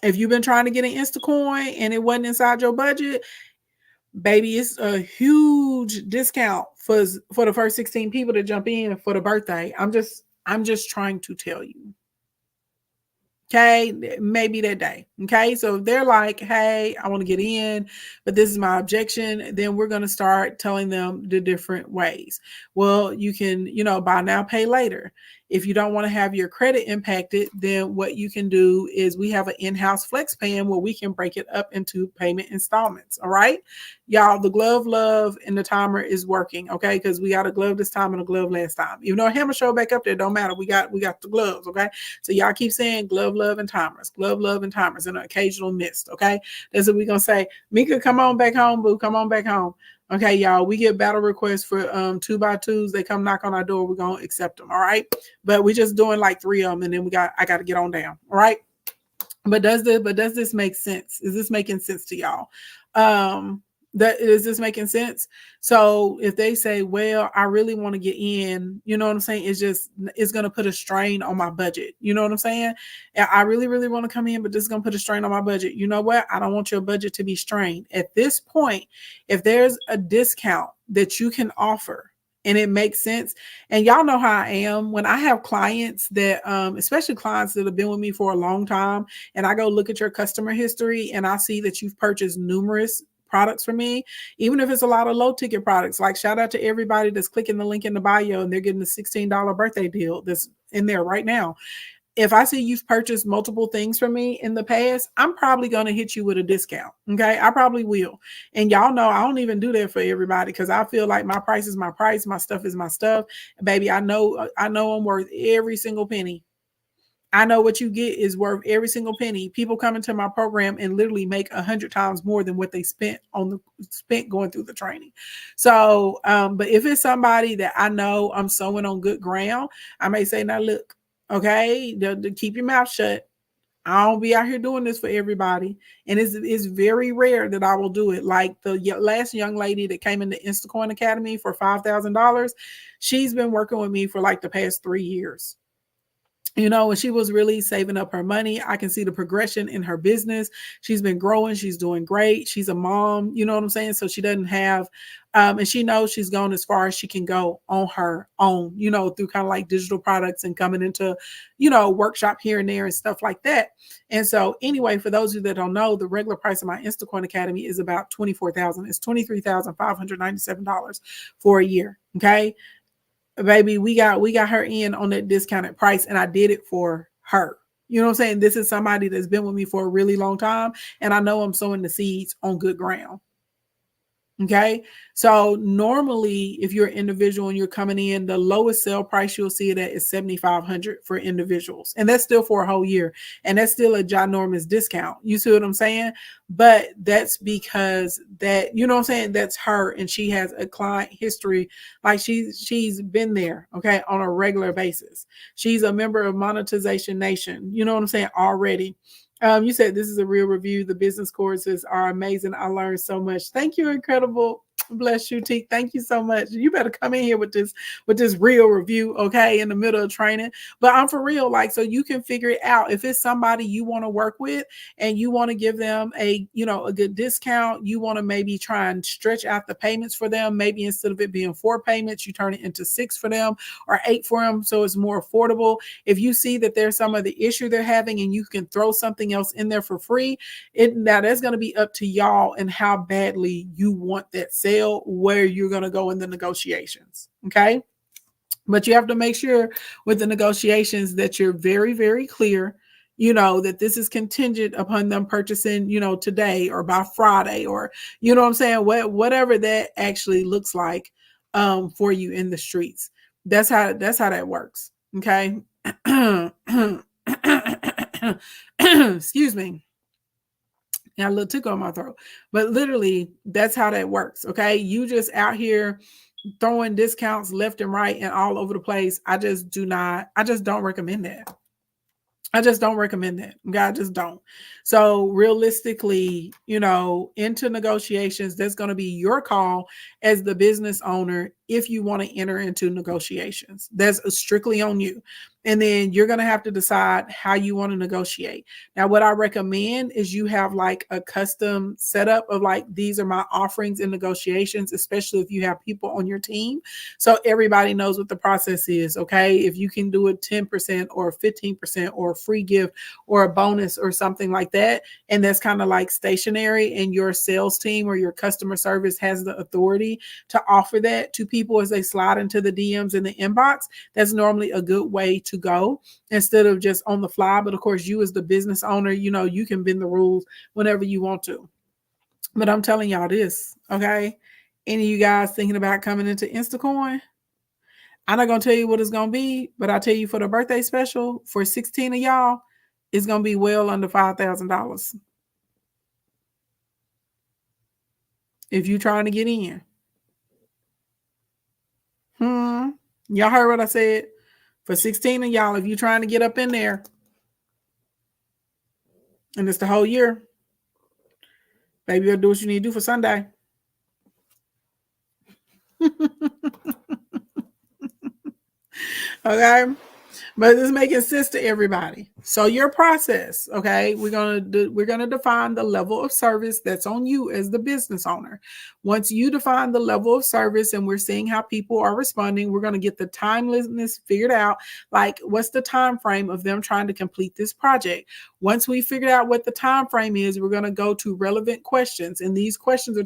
if you've been trying to get an Instacoin and it wasn't inside your budget, baby, it's a huge discount for the first 16 people to jump in for the birthday. I'm just trying to tell you. Okay, maybe that day. Okay, so if they're like, hey, I want to get in, but this is my objection, then we're going to start telling them the different ways. Well, you can, buy now, pay later. If you don't want to have your credit impacted, then what you can do is we have an in-house flex paying where we can break it up into payment installments. All right, y'all, the glove love and the timer is working. Okay, because we got a glove this time and a glove last time. Even though hammer show back up there, don't matter. We got the gloves. Okay, so y'all keep saying glove love and timers, glove love and timers, and an occasional mist. Okay, that's what we're gonna say. Mika, come on back home, boo. Come on back home. Okay, y'all, we get battle requests for 2x2s. They come knock on our door. We're going to accept them. All right. But we're just doing like 3 of them. And then I got to get on down. All right. But does this make sense? Is this making sense to y'all? Is this making sense? So if they say, well, I really want to get in, you know what I'm saying? It's going to put a strain on my budget. You know what I'm saying? I really, really want to come in, but this is going to put a strain on my budget. You know what? I don't want your budget to be strained. At this point, if there's a discount that you can offer, and it makes sense. And y'all know how I am when I have clients that, especially clients that have been with me for a long time, and I go look at your customer history and I see that you've purchased numerous products from me, even if it's a lot of low ticket products. Like, shout out to everybody that's clicking the link in the bio and they're getting the $16 birthday deal that's in there right now. If I see you've purchased multiple things from me in the past, I'm probably going to hit you with a discount. Okay. I probably will. And y'all know I don't even do that for everybody because I feel like my price is my price. My stuff is my stuff. Baby, I know I'm worth every single penny. I know what you get is worth every single penny. People come into my program and literally make 100 times more than what they spent going through the training. So, but if it's somebody that I know I'm sowing on good ground, I may say, now look, okay, keep your mouth shut. I don't be out here doing this for everybody. And it's very rare that I will do it. Like the last young lady that came into Instacoin Academy for $5,000, she's been working with me for like the past 3 years. And she was really saving up her money. I can see the progression in her business. She's been growing. She's doing great. She's a mom, you know what I'm saying? So she doesn't have, and she knows she's gone as far as she can go on her own, through kind of like digital products and coming into, workshop here and there and stuff like that. And so anyway, for those of you that don't know, the regular price of my Instacoin Academy is about $24,000. It's $23,597 for a year. Okay. Baby, we got her in on that discounted price, and I did it for her. You know what I'm saying? This is somebody that's been with me for a really long time, and I know I'm sowing the seeds on good ground. Okay. So normally if you're an individual and you're coming in, the lowest sale price you'll see it at is $7,500 for individuals. And that's still for a whole year. And that's still a ginormous discount. You see what I'm saying? But that's because that, you know what I'm saying? That's her. And she has a client history. Like she's been there. Okay. On a regular basis. She's a member of Monetization Nation. You know what I'm saying? Already. You said this is a real review. The business courses are amazing. I learned so much. Thank you. Incredible. Bless you, T. Thank you so much. You better come in here with this real review, okay, in the middle of training. But I'm for real, like, so you can figure it out. If it's somebody you want to work with and you want to give them a good discount, you want to maybe try and stretch out the payments for them. Maybe instead of it being 4 payments, you turn it into 6 for them or 8 for them, so it's more affordable. If you see that there's some of the issue they're having and you can throw something else in there for free, now that's going to be up to y'all and how badly you want that sale, where you're going to go in the negotiations. Okay. But you have to make sure with the negotiations that you're very, very clear. that this is contingent upon them purchasing, today or by Friday, or, what I'm saying? Whatever that actually looks like for you in the streets. That's how that works. Okay. Excuse me. Got a little tickle in my throat. But literally, that's how that works. Okay. You just out here throwing discounts left and right and all over the place. I just don't recommend that. I just don't recommend that. God, just don't. So realistically, into negotiations, that's going to be your call as the business owner if you want to enter into negotiations. That's strictly on you. And then you're going to have to decide how you want to negotiate. Now, what I recommend is you have like a custom setup of like, these are my offerings in negotiations, especially if you have people on your team. So everybody knows what the process is. Okay. If you can do it 10% or 15% or a free gift or a bonus or something like that, and that's kind of like stationary, and your sales team or your customer service has the authority to offer that to people as they slide into the DMs in the inbox, that's normally a good way to go instead of just on the fly. But of course, you as the business owner, you can bend the rules whenever you want to. But I'm telling y'all this, okay? Any of you guys thinking about coming into Instacoin? I'm not going to tell you what it's going to be, but I'll tell you for the birthday special for 16 of y'all, it's going to be well under $5,000. If you're trying to get in. Y'all heard what I said? For 16 of y'all, if you're trying to get up in there, and it's the whole year, baby, you'll do what you need to do for Sunday. Okay. But it's making sense to everybody. So your process, okay, we're gonna define the level of service that's on you as the business owner. Once you define the level of service and we're seeing how people are responding, we're gonna get the timelessness figured out. Like, what's the time frame of them trying to complete this project? Once we figured out what the time frame is, we're gonna go to relevant questions, and these questions are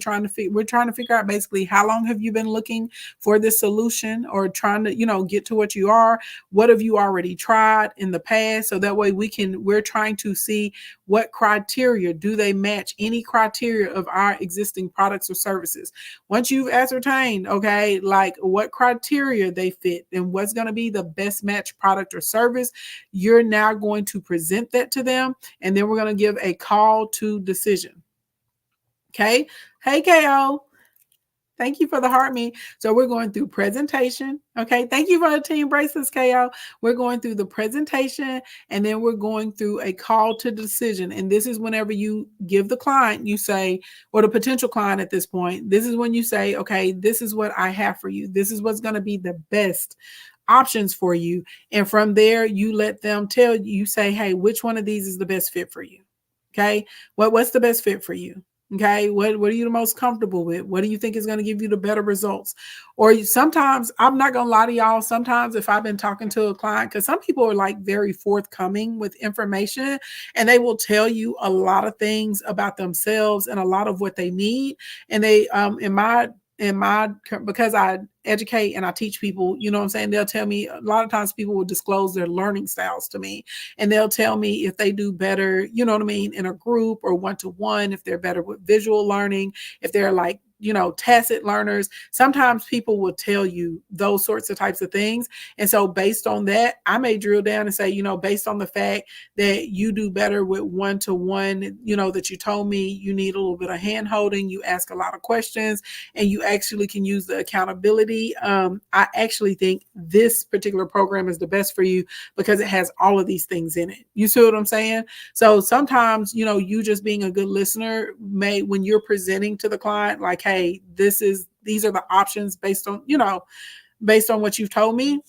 we're trying to figure out basically how long have you been looking for this solution, or trying to get to what you are. What have you already tried in the past? So that way we're trying to see what criteria do they match any criteria of our existing products or services. Once you've ascertained, okay, like what criteria they fit and what's going to be the best match product or service, you're now going to present that to them. And then we're going to give a call to decision. Okay. Hey, KO. Thank you for the heart me. So we're going through presentation. Okay. Thank you for the team bracelets, KO. We're going through the presentation, and then we're going through a call to decision. And this is whenever you give the client, you say, or the potential client at this point, this is when you say, okay, this is what I have for you. This is what's going to be the best options for you. And from there, you let them tell you, say, hey, which one of these is the best fit for you? Okay. What's the best fit for you? Okay, what are you the most comfortable with? What do you think is going to give you the better results? Or sometimes, I'm not going to lie to y'all, sometimes if I've been talking to a client, because some people are like very forthcoming with information, and they will tell you a lot of things about themselves and a lot of what they need. And they, because I educate and I teach people, you know what I'm saying? They'll tell me, a lot of times people will disclose their learning styles to me, and they'll tell me if they do better, you know what I mean, in a group or one-to-one, if they're better with visual learning, if they're like, tacit learners. Sometimes people will tell you those sorts of types of things. And so based on that, I may drill down and say, based on the fact that you do better with one-to-one, that you told me you need a little bit of hand holding, you ask a lot of questions, and you actually can use the accountability. I actually think this particular program is the best for you because it has all of these things in it. You see what I'm saying? So sometimes, you just being a good listener when you're presenting to the client, like, hey, these are the options based on what you've told me,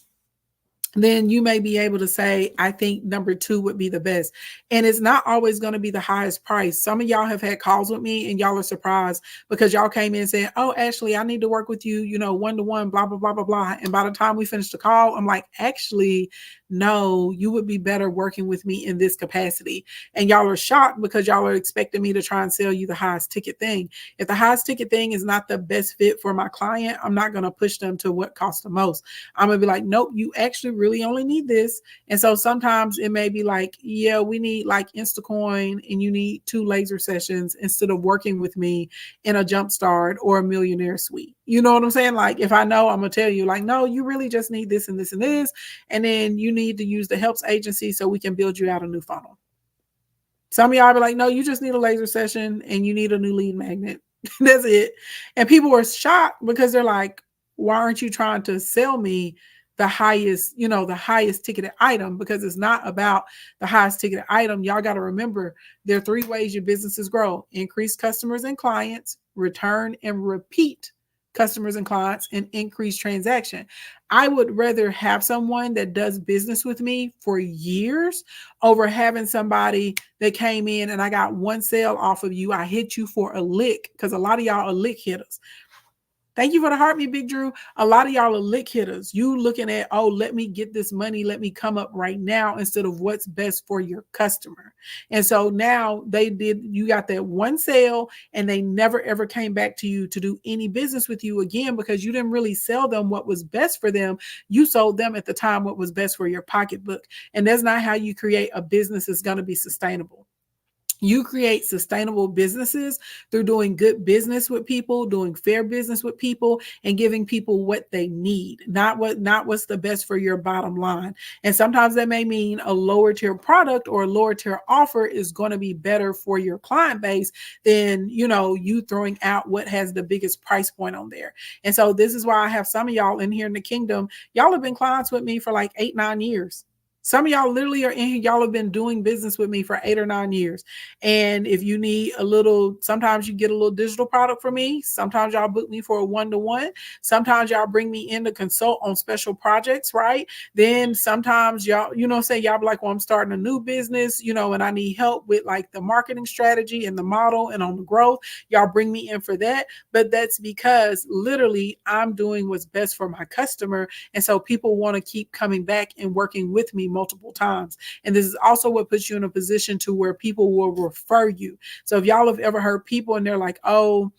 then you may be able to say, I think number 2 would be the best. And it's not always going to be the highest price. Some of y'all have had calls with me and y'all are surprised because y'all came in saying, oh, Ashley, I need to work with you, one-to-one, blah, blah, blah, blah, blah. And by the time we finished the call, I'm like, actually, no, you would be better working with me in this capacity. And y'all are shocked because y'all are expecting me to try and sell you the highest ticket thing. If the highest ticket thing is not the best fit for my client, I'm not going to push them to what costs the most. I'm going to be like, nope, you actually really only need this. And so sometimes it may be like, yeah, we need like Instacoin and you need 2 laser sessions instead of working with me in a Jumpstart or a Millionaire Suite. You know what I'm saying? Like if I know, I'm going to tell you like, no, you really just need this and this and this. And then you need to use the Helps agency so we can build you out a new funnel. Some of y'all be like, no, you just need a laser session and you need a new lead magnet. That's it. And people were shocked because they're like, why aren't you trying to sell me the highest, the highest ticketed item? Because it's not about the highest ticketed item. Y'all got to remember there are 3 ways your businesses grow: increase customers and clients, return and repeat customers and clients, and increase transaction. I would rather have someone that does business with me for years over having somebody that came in and I got 1 sale off of you. I hit you for a lick, because a lot of y'all are lick hitters. Thank you for the heart, me, Big Drew. A lot of y'all are lick hitters. You looking at, oh, let me get this money. Let me come up right now instead of what's best for your customer. And so now you got that 1 sale and they never, ever came back to you to do any business with you again, because you didn't really sell them what was best for them. You sold them at the time what was best for your pocketbook. And that's not how you create a business that's going to be sustainable. You create sustainable businesses through doing good business with people, doing fair business with people, and giving people what they need, not what's the best for your bottom line. And sometimes that may mean a lower tier product or a lower tier offer is going to be better for your client base than, you throwing out what has the biggest price point on there. And so this is why I have some of y'all in here in the kingdom. Y'all have been clients with me for like 8-9 years. Some of y'all literally are in here. Y'all have been doing business with me for 8 or 9 years. And if you need sometimes you get a little digital product from me. Sometimes y'all book me for a 1-to-1. Sometimes y'all bring me in to consult on special projects, right? Then sometimes y'all, y'all be like, well, I'm starting a new business, and I need help with like the marketing strategy and the model and on the growth. Y'all bring me in for that. But that's because literally I'm doing what's best for my customer. And so people want to keep coming back and working with me multiple times. And this is also what puts you in a position to where people will refer you. So if y'all have ever heard people and they're like, oh,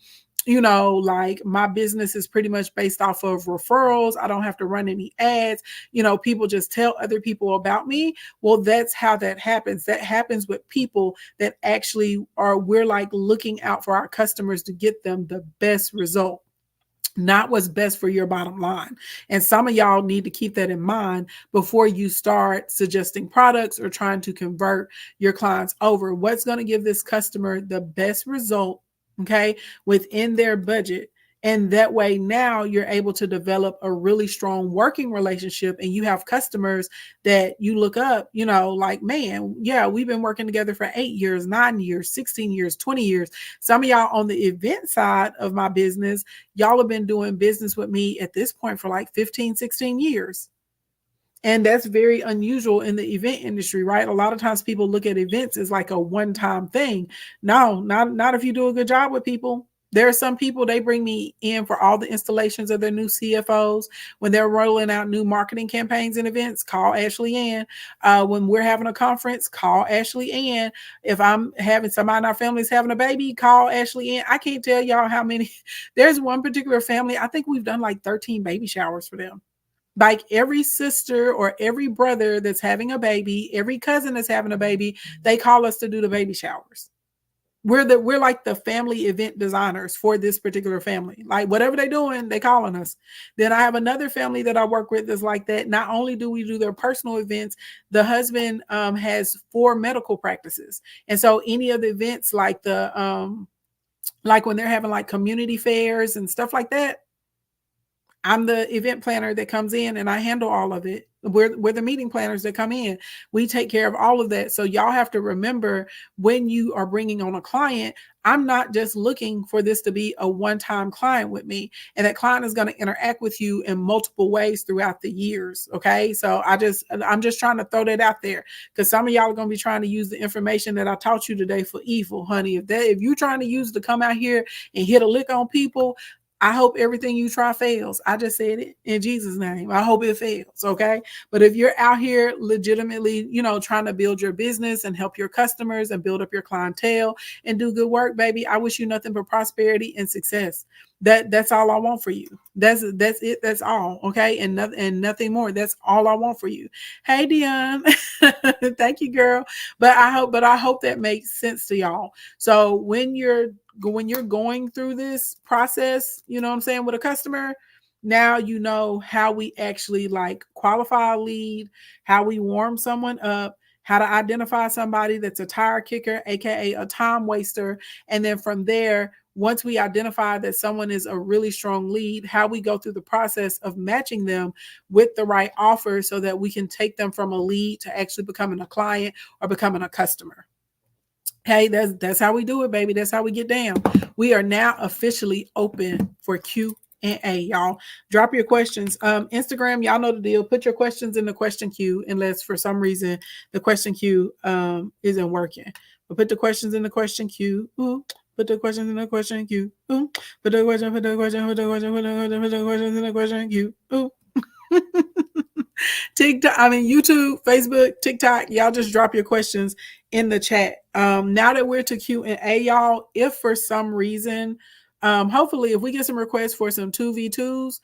like my business is pretty much based off of referrals. I don't have to run any ads. People just tell other people about me. Well, that's how that happens. That happens with people that actually we're like looking out for our customers to get them the best result, not what's best for your bottom line. And some of y'all need to keep that in mind before you start suggesting products or trying to convert your clients over. What's going to give this customer the best result, okay, within their budget? And that way now you're able to develop a really strong working relationship, and you have customers that you look up, like, man, yeah, we've been working together for 8 years, 9 years, 16 years, 20 years. Some of y'all on the event side of my business, y'all have been doing business with me at this point for like 15, 16 years. And that's very unusual in the event industry, right? A lot of times people look at events as like a one-time thing. No, not if you do a good job with people. There are some people, they bring me in for all the installations of their new CFOs. When they're rolling out new marketing campaigns and events, call Ashley Ann. When we're having a conference, call Ashley Ann. If I'm having somebody in our family is having a baby, call Ashley Ann. I can't tell y'all how many. There's one particular family, I think we've done like 13 baby showers for them. Like every sister or every brother that's having a baby, every cousin that's having a baby, they call us to do the baby showers. We're like the family event designers for this particular family. Like whatever they're doing, they calling us. Then I have another family that I work with that's like that. Not only do we do their personal events, the husband has 4 medical practices. And so any of the events like like when they're having like community fairs and stuff like that, I'm the event planner that comes in and I handle all of it. We're the meeting planners that come in. We take care of all of that. So y'all have to remember, when you are bringing on a client, I'm not just looking for this to be a one-time client with me. And that client is going to interact with you in multiple ways throughout the years. Okay. So I'm just trying to throw that out there, because some of y'all are going to be trying to use the information that I taught you today for evil, honey. If you're trying to use it to come out here and hit a lick on people, I hope everything you try fails. I just said it in Jesus' name. I hope it fails. Okay. But if you're out here legitimately, trying to build your business and help your customers and build up your clientele and do good work, baby, I wish you nothing but prosperity and success. That's all I want for you. That's it. That's all. Okay. And nothing more. That's all I want for you. Hey, Dion. Thank you, girl. But I hope that makes sense to y'all. So when you're going through this process, you know what I'm saying, with a customer, now you know how we actually like qualify a lead, how we warm someone up, how to identify somebody that's a tire kicker, aka a time waster. And then from there, once we identify that someone is a really strong lead, how we go through the process of matching them with the right offer so that we can take them from a lead to actually becoming a client or becoming a customer. Hey, that's how we do it, baby. That's how we get down. We are now officially open for Q&A, y'all. Drop your questions. Instagram, y'all know the deal. Put your questions in the question queue unless for some reason the question queue isn't working. But put the questions in the question queue. Ooh. Put the questions in the question queue. Ooh. Put the questions in the question queue. Ooh. TikTok, YouTube, Facebook, TikTok, y'all just drop your questions in the chat. Now that we're to Q&A, y'all, if for some reason, hopefully if we get some requests for some 2v2s,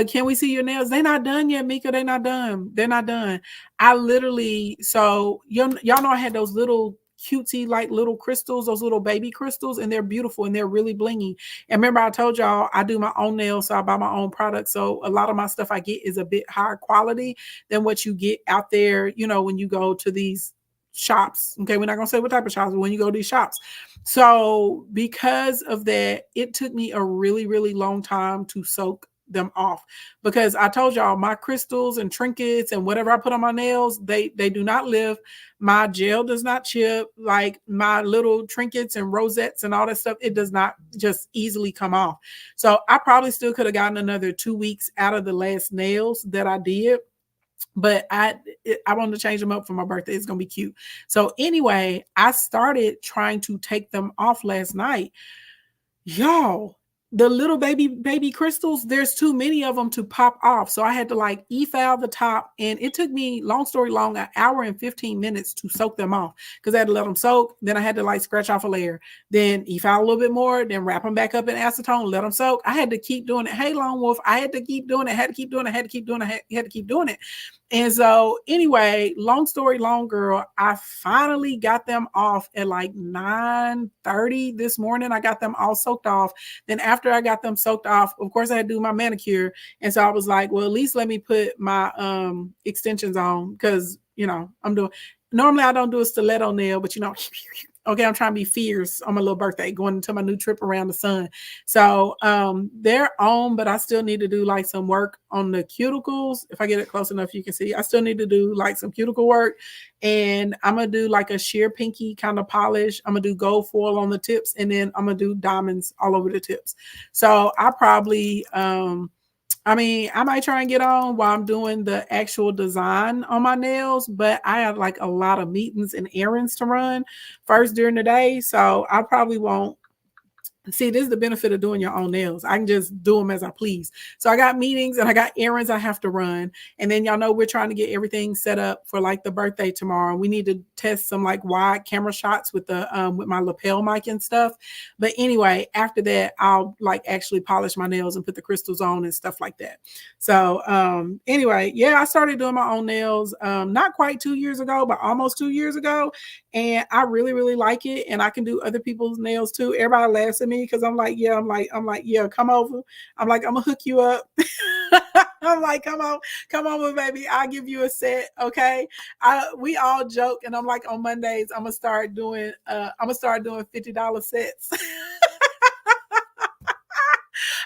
can we see your nails? They're not done yet, Mika. They're not done. They're not done. I literally, so y'all know I had those little cutesy like little crystals, those little baby crystals, and they're beautiful and they're really blingy. And remember, I told y'all I do my own nails, so I buy my own products. So a lot of my stuff I get is a bit higher quality than what you get out there, when you go to these shops. Okay, we're not gonna say what type of shops, but when you go to these shops. So because of that, it took me a really, really long time to soak them off, because I told y'all my crystals and trinkets and whatever I put on my nails, they do not live. My gel does not chip. Like my little trinkets and rosettes and all that stuff, it does not just easily come off. So I probably still could have gotten another 2 weeks out of the last nails that I did, but I wanted to change them up for my birthday. It's gonna be cute. So anyway, I started trying to take them off last night. Y'all, the little baby crystals, there's too many of them to pop off. So I had to like e-file the top, and it took me, long story long, an hour and 15 minutes to soak them off, because I had to let them soak. Then I had to like scratch off a layer, then e-file a little bit more, then wrap them back up in acetone, let them soak. I had to keep doing it. Hey, Lone Wolf, I had to keep doing it, had to keep doing it, had to keep doing it, had to keep doing it. And so anyway, long story long, girl, I finally got them off at like 9:30 this morning. I got them all soaked off. Then after I got them soaked off, of course I had to do my manicure. And so I was like, well, at least let me put my extensions on, because, normally I don't do a stiletto nail, but okay, I'm trying to be fierce on my little birthday, going into my new trip around the sun. So they're on, but I still need to do like some work on the cuticles. If I get it close enough, you can see. I still need to do like some cuticle work. And I'm going to do like a sheer pinky kind of polish. I'm going to do gold foil on the tips, and then I'm going to do diamonds all over the tips. So I probably... I might try and get on while I'm doing the actual design on my nails, but I have like a lot of meetings and errands to run first during the day. So I probably won't. See, this is the benefit of doing your own nails. I can just do them as I please. So I got meetings and I got errands I have to run. And then y'all know we're trying to get everything set up for like the birthday tomorrow. We need to test some like wide camera shots with the with my lapel mic and stuff. But anyway, after that, I'll like actually polish my nails and put the crystals on and stuff like that. So anyway, yeah, I started doing my own nails not quite 2 years ago, but almost 2 years ago. And I really, really like it. And I can do other people's nails too. Everybody laughs at me because I'm like, yeah, come over. I'm like, I'm gonna hook you up. I'm like, come over, baby. I'll give you a set. Okay. We all joke, and I'm like, on Mondays, I'm gonna start doing $50 sets.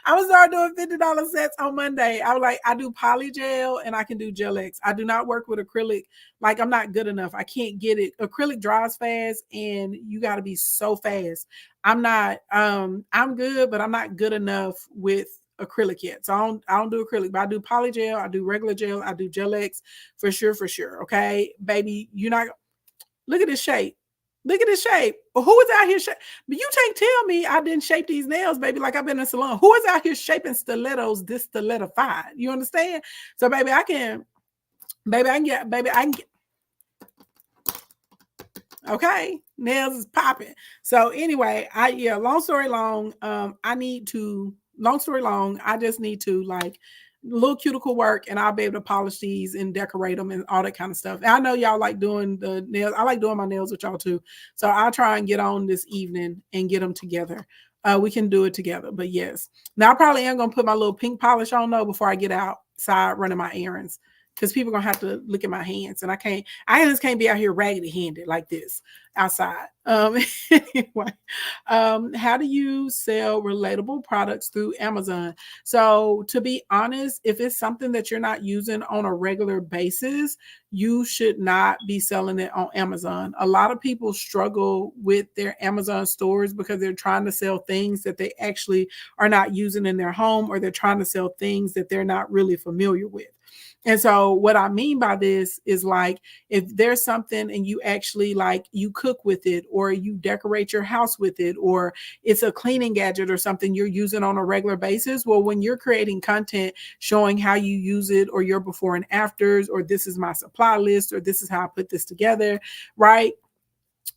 I'm gonna start doing $50 sets on Monday. I do poly gel and I can do Gel X. I do not work with acrylic. Like, I'm not good enough. I can't get it. Acrylic dries fast, and you got to be so fast. I'm not. I'm good, but I'm not good enough with acrylic yet. So I don't do acrylic, but I do poly gel. I do regular gel. I do Gel X for sure. Okay, baby, you're not. Look at this shape. Look at the shape. Who is out here? But you can't tell me I didn't shape these nails, baby, like I've been in a salon. Who is out here shaping stilettos this stilettified? You understand? So, baby, I can get, okay, nails is popping. So anyway, long story long, I just need to like little cuticle work, and I'll be able to polish these and decorate them and all that kind of stuff. And I know y'all like doing the nails. I like doing my nails with y'all too. So I'll try and get on this evening and get them together. We can do it together. But yes, now I probably am gonna put my little pink polish on though before I get outside running my errands, because people are gonna have to look at my hands, and I just can't be out here raggedy handed like this outside. Anyway, how do you sell relatable products through Amazon? So to be honest, if it's something that you're not using on a regular basis, you should not be selling it on Amazon. A lot of people struggle with their Amazon stores because they're trying to sell things that they actually are not using in their home, or they're trying to sell things that they're not really familiar with. And so what I mean by this is, like, if there's something and you actually like you cook with it, or you decorate your house with it, or it's a cleaning gadget or something you're using on a regular basis, well, when you're creating content showing how you use it, or your before and afters, or this is my supply list, or this is how I put this together, right?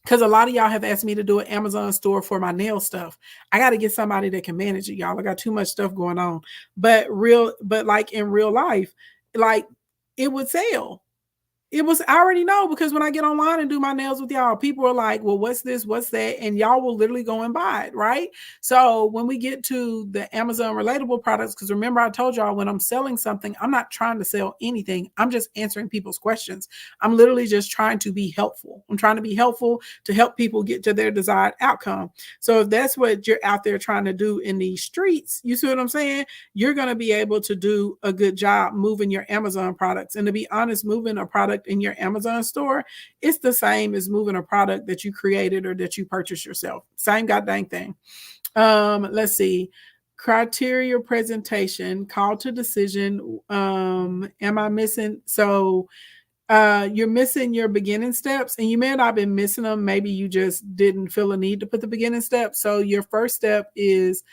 Because a lot of y'all have asked me to do an Amazon store for my nail stuff. I got to get somebody that can manage it, y'all. I got too much stuff going on. But like in real life, like, it would sell. I already know, because when I get online and do my nails with y'all, people are like, well, what's this? What's that? And y'all will literally go and buy it, right? So when we get to the Amazon relatable products, because remember, I told y'all, when I'm selling something, I'm not trying to sell anything. I'm just answering people's questions. I'm literally just trying to be helpful. I'm trying to be helpful to help people get to their desired outcome. So if that's what you're out there trying to do in these streets, you see what I'm saying? You're going to be able to do a good job moving your Amazon products. And to be honest, moving a product in your Amazon store, it's the same as moving a product that you created or that you purchased yourself. Same goddamn thing. Let's see. Criteria presentation, call to decision. Am I missing? So you're missing your beginning steps, and you may not have been missing them. Maybe you just didn't feel a need to put the beginning steps. So your first step is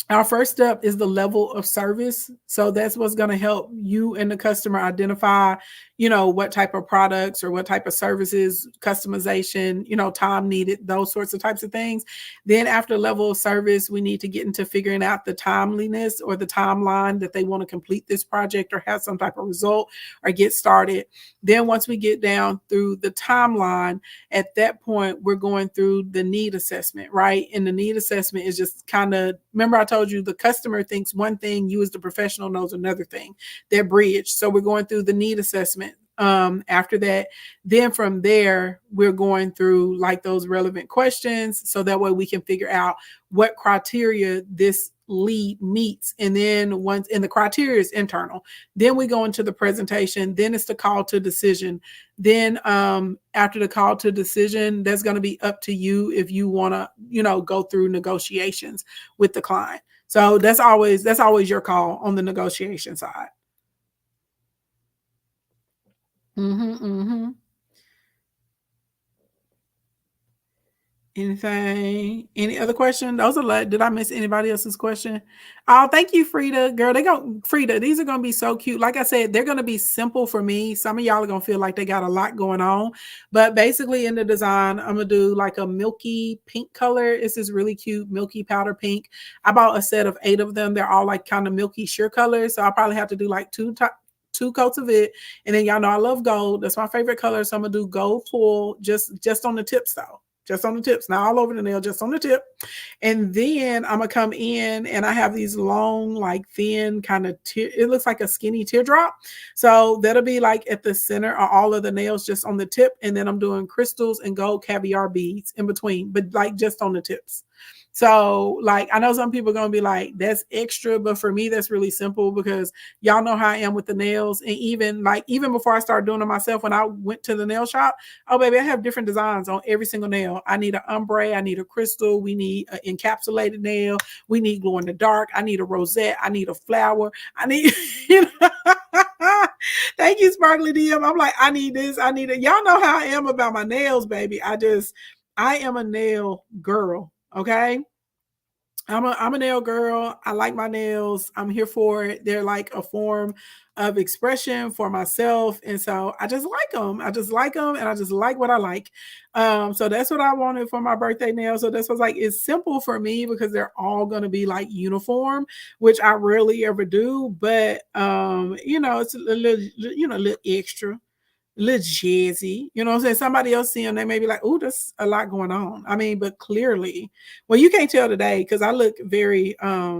our first step is the level of service. So that's what's going to help you and the customer identify, what type of products or what type of services, customization, time needed, those sorts of types of things. Then after level of service, we need to get into figuring out the timeliness or the timeline that they want to complete this project or have some type of result or get started. Then once we get down through the timeline, at that point, we're going through the need assessment, right? And the need assessment is just kind of, remember I told you the customer thinks one thing, you as the professional knows another thing. They're bridged. So we're going through the need assessment. After that, then from there, we're going through like those relevant questions. So that way we can figure out what criteria this lead meets. And then and the criteria is internal, then we go into the presentation, then it's the call to decision. Then after the call to decision, that's going to be up to you if you want to, go through negotiations with the client. So that's always your call on the negotiation side. Any other question? Did I miss anybody else's question? Oh, thank you, Frida. Girl, Frida, these are going to be so cute. Like I said, they're going to be simple for me. Some of y'all are going to feel like they got a lot going on, but basically in the design, I'm going to do like a milky pink color. It's this really cute milky powder pink. I bought a set of 8 of them. They're all like kind of milky sheer colors. So I'll probably have to do like two coats of it. And then y'all know I love gold. That's my favorite color. So I'm going to do gold full just on the tips though. Just on the tips, not all over the nail, just on the tip. And then I'm going to come in and I have these long, like thin kind of, it looks like a skinny teardrop. So that'll be like at the center of all of the nails, just on the tip. And then I'm doing crystals and gold caviar beads in between, but like just on the tips. So like, I know some people are going to be like, that's extra, but for me, that's really simple because y'all know how I am with the nails. And even before I started doing them myself, when I went to the nail shop, oh baby, I have different designs on every single nail. I need an ombre. I need a crystal. We need an encapsulated nail. We need glow in the dark. I need a rosette. I need a flower. I need, Thank you, Sparkly DM. I'm like, I need this. I need it. Y'all know how I am about my nails, baby. I am a nail girl. Okay. I'm a nail girl. I like my nails. I'm here for it. They're like a form of expression for myself. And so I just like them. I just like them and I just like what I like. So that's what I wanted for my birthday nail. So that's what's like, it's simple for me because they're all going to be like uniform, which I rarely ever do. But it's a little, a little extra, a little jazzy, you know what I'm saying? Somebody else see them, they may be like, oh, there's a lot going on. I mean, but clearly, well, you can't tell today because I look very, I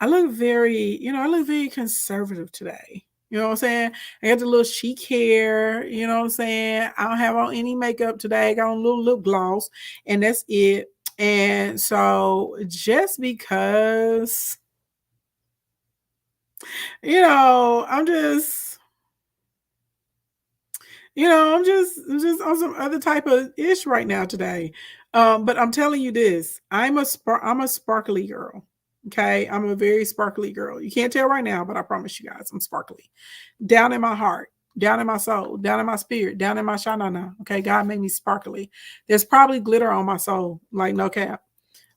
look very conservative today. You know what I'm saying? I got the little chic hair, you know what I'm saying? I don't have on any makeup today. I got on a little lip gloss, and that's it. And so just because, I'm just on some other type of ish right now today. But I'm telling you this, I'm a sparkly girl. Okay. I'm a very sparkly girl. You can't tell right now, but I promise you guys, I'm sparkly. Down in my heart, down in my soul, down in my spirit, down in my shanana. Okay. God made me sparkly. There's probably glitter on my soul, like no cap.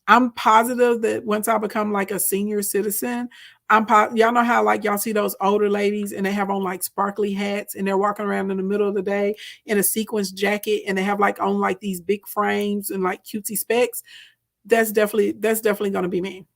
I'm positive that once I become like a senior citizen, y'all know how like y'all see those older ladies and they have on like sparkly hats and they're walking around in the middle of the day in a sequins jacket and they have like on like these big frames and like cutesy specs. That's definitely going to be me.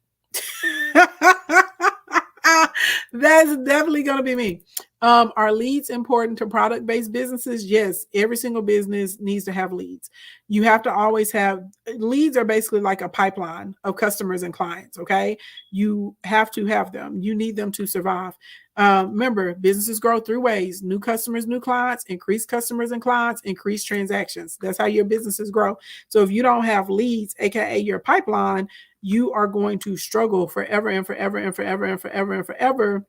That's definitely going to be me. Are leads important to product-based businesses? Yes, every single business needs to have leads. You have to always have leads are basically like a pipeline of customers and clients. Okay. You have to have them. You need them to survive. Remember, businesses grow through ways: new customers, new clients, increased customers and clients, increased transactions. That's how your businesses grow. So if you don't have leads, aka your pipeline, you are going to struggle forever and forever and forever and forever and forever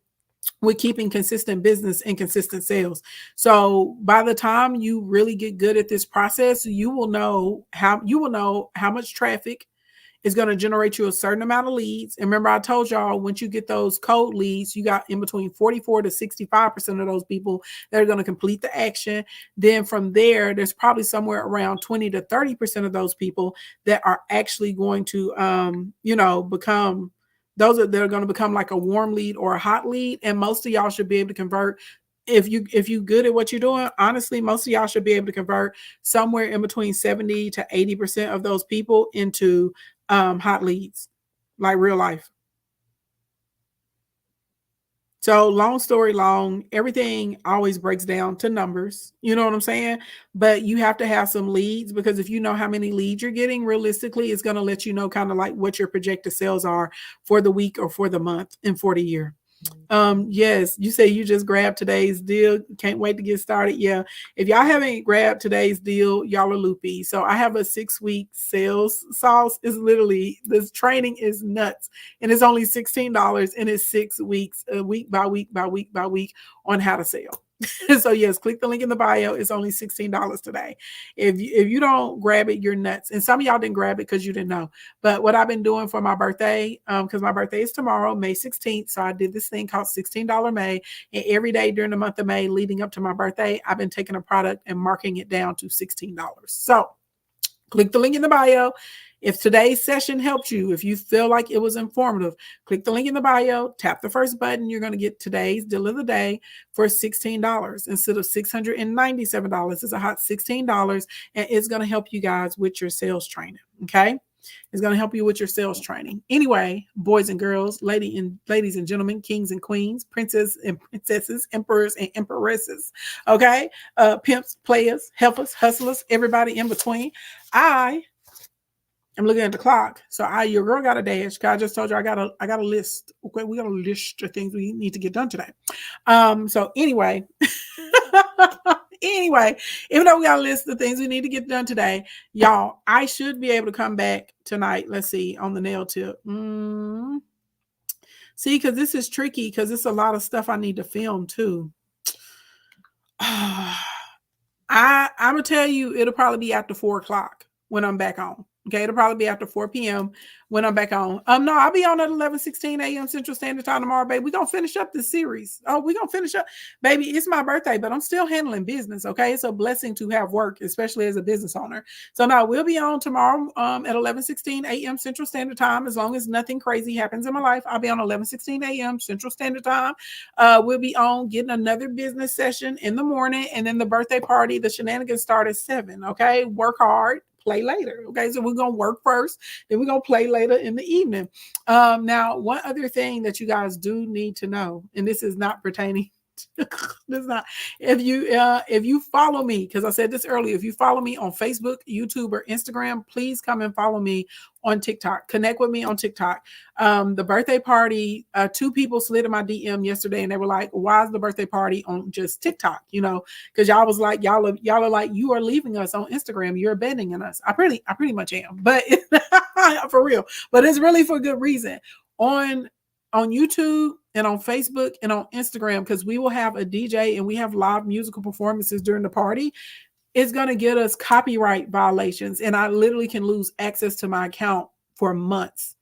with keeping consistent business and consistent sales. So by the time you really get good at this process, you will know how much traffic is going to generate you a certain amount of leads. And remember, I told y'all, once you get those cold leads, you got in between 44 to 65% of those people that are going to complete the action. Then from there, there's probably somewhere around 20 to 30% of those people that are actually going to, become they're going to become like a warm lead or a hot lead. And most of y'all should be able to convert. If you good at what you're doing, honestly, most of y'all should be able to convert somewhere in between 70 to 80% of those people into hot leads, like real life. So long story long, everything always breaks down to numbers. You know what I'm saying? But you have to have some leads, because if you know how many leads you're getting, realistically, it's going to let you know kind of like what your projected sales are for the week or for the month and for the year. Yes, you say you just grabbed today's deal. Can't wait to get started. Yeah. If y'all haven't grabbed today's deal, y'all are loopy. So I have a 6-week sales sauce. Is literally, this training is nuts. And it's only $16 and it's 6 weeks, week by week by week by week on how to sell. So yes, click the link in the bio. It's only $16 today. If you don't grab it, you're nuts. And some of y'all didn't grab it because you didn't know. But what I've been doing for my birthday, because my birthday is tomorrow, May 16th. So I did this thing called $16 May. And every day during the month of May leading up to my birthday, I've been taking a product and marking it down to $16. So click the link in the bio. If today's session helped you, if you feel like it was informative, click the link in the bio, tap the first button. You're going to get today's deal of the day for $16 instead of $697. It's a hot $16, and it's going to help you guys with your sales training. Okay. It's going to help you with your sales training. Anyway, boys and girls, ladies and gentlemen, kings and queens, princes and princesses, emperors and empresses. Okay. Pimps, players, helpers, hustlers, everybody in between. I'm looking at the clock. So your girl got a dash. I just told you I got a list. Okay, we got a list of things we need to get done today. So anyway, even though we got a list of things we need to get done today, y'all, I should be able to come back tonight. Let's see, on the nail tip. See, because this is tricky because it's a lot of stuff I need to film too. I'm gonna tell you, it'll probably be after 4 o'clock when I'm back on. Okay, it'll probably be after 4 p.m. when I'm back on. No, I'll be on at 11:16 a.m. Central Standard Time tomorrow, baby. We're gonna finish up this series. Oh, we're gonna finish up, baby. It's my birthday, but I'm still handling business. Okay, it's a blessing to have work, especially as a business owner. So now we'll be on tomorrow at 11:16 a.m. Central Standard Time. As long as nothing crazy happens in my life, I'll be on 11:16 a.m. Central Standard Time. We'll be on getting another business session in the morning, and then the birthday party, the shenanigans start at 7. Okay, work hard, play later. Okay, so we're gonna work first, then we're gonna play later in the evening. Now, one other thing that you guys do need to know, and this is not pertaining. This is not, if you follow me, because I said this earlier, if you follow me on Facebook, YouTube, or Instagram, please come and follow me on TikTok. Connect with me on TikTok. The birthday party, 2 people slid in my DM yesterday, and they were like, "Why is the birthday party on just TikTok?" You know, because y'all was like, y'all are like, "You are leaving us on Instagram. You're abandoning us." I pretty much am, but for real. But it's really for good reason. On YouTube and on Facebook and on Instagram, because we will have a DJ and we have live musical performances during the party, it's going to get us copyright violations. And I literally can lose access to my account for months.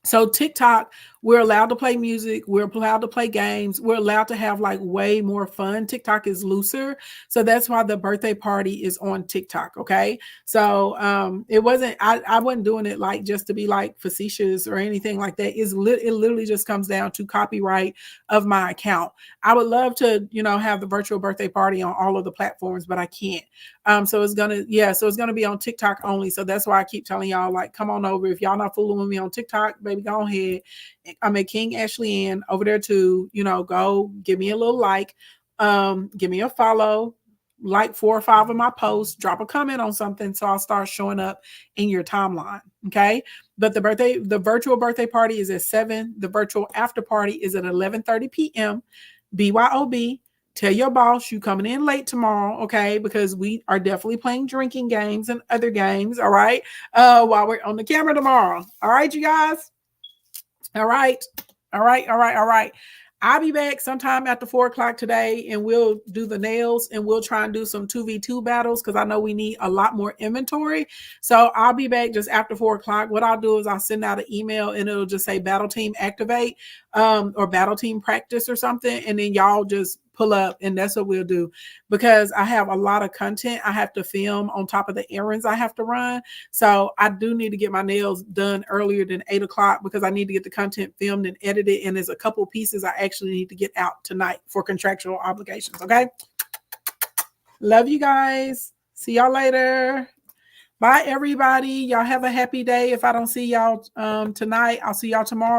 So TikTok, we're allowed to play music. We're allowed to play games. We're allowed to have like way more fun. TikTok is looser. So that's why the birthday party is on TikTok. Okay. So it wasn't, I wasn't doing it like just to be like facetious or anything like that. It literally just comes down to copyright of my account. I would love to, have the virtual birthday party on all of the platforms, but I can't. So it's going to be on TikTok only. So that's why I keep telling y'all, like, come on over. If y'all not fooling with me on TikTok, baby, go ahead. I'm at King Ashley Ann over there too. Go give me a little like, give me a follow, like 4 or 5 of my posts, drop a comment on something so I'll start showing up in your timeline. Okay. But the virtual birthday party is at 7. The virtual after party is at 11:30 p.m. BYOB. Tell your boss you coming in late tomorrow, okay? Because we are definitely playing drinking games and other games, all right? While we're on the camera tomorrow. All right, you guys? All right. I'll be back sometime after 4 o'clock today, and we'll do the nails, and we'll try and do some 2v2 battles because I know we need a lot more inventory. So I'll be back just after 4 o'clock. What I'll do is I'll send out an email, and it'll just say Battle Team Activate or Battle Team Practice or something, and then y'all just pull up, and that's what we'll do, because I have a lot of content I have to film on top of the errands I have to run. So I do need to get my nails done earlier than 8 o'clock because I need to get the content filmed and edited, and there's a couple pieces I actually need to get out tonight for contractual obligations. Okay, love you guys. See y'all later. Bye everybody. Y'all have a happy day. If I don't see y'all tonight, I'll see y'all tomorrow.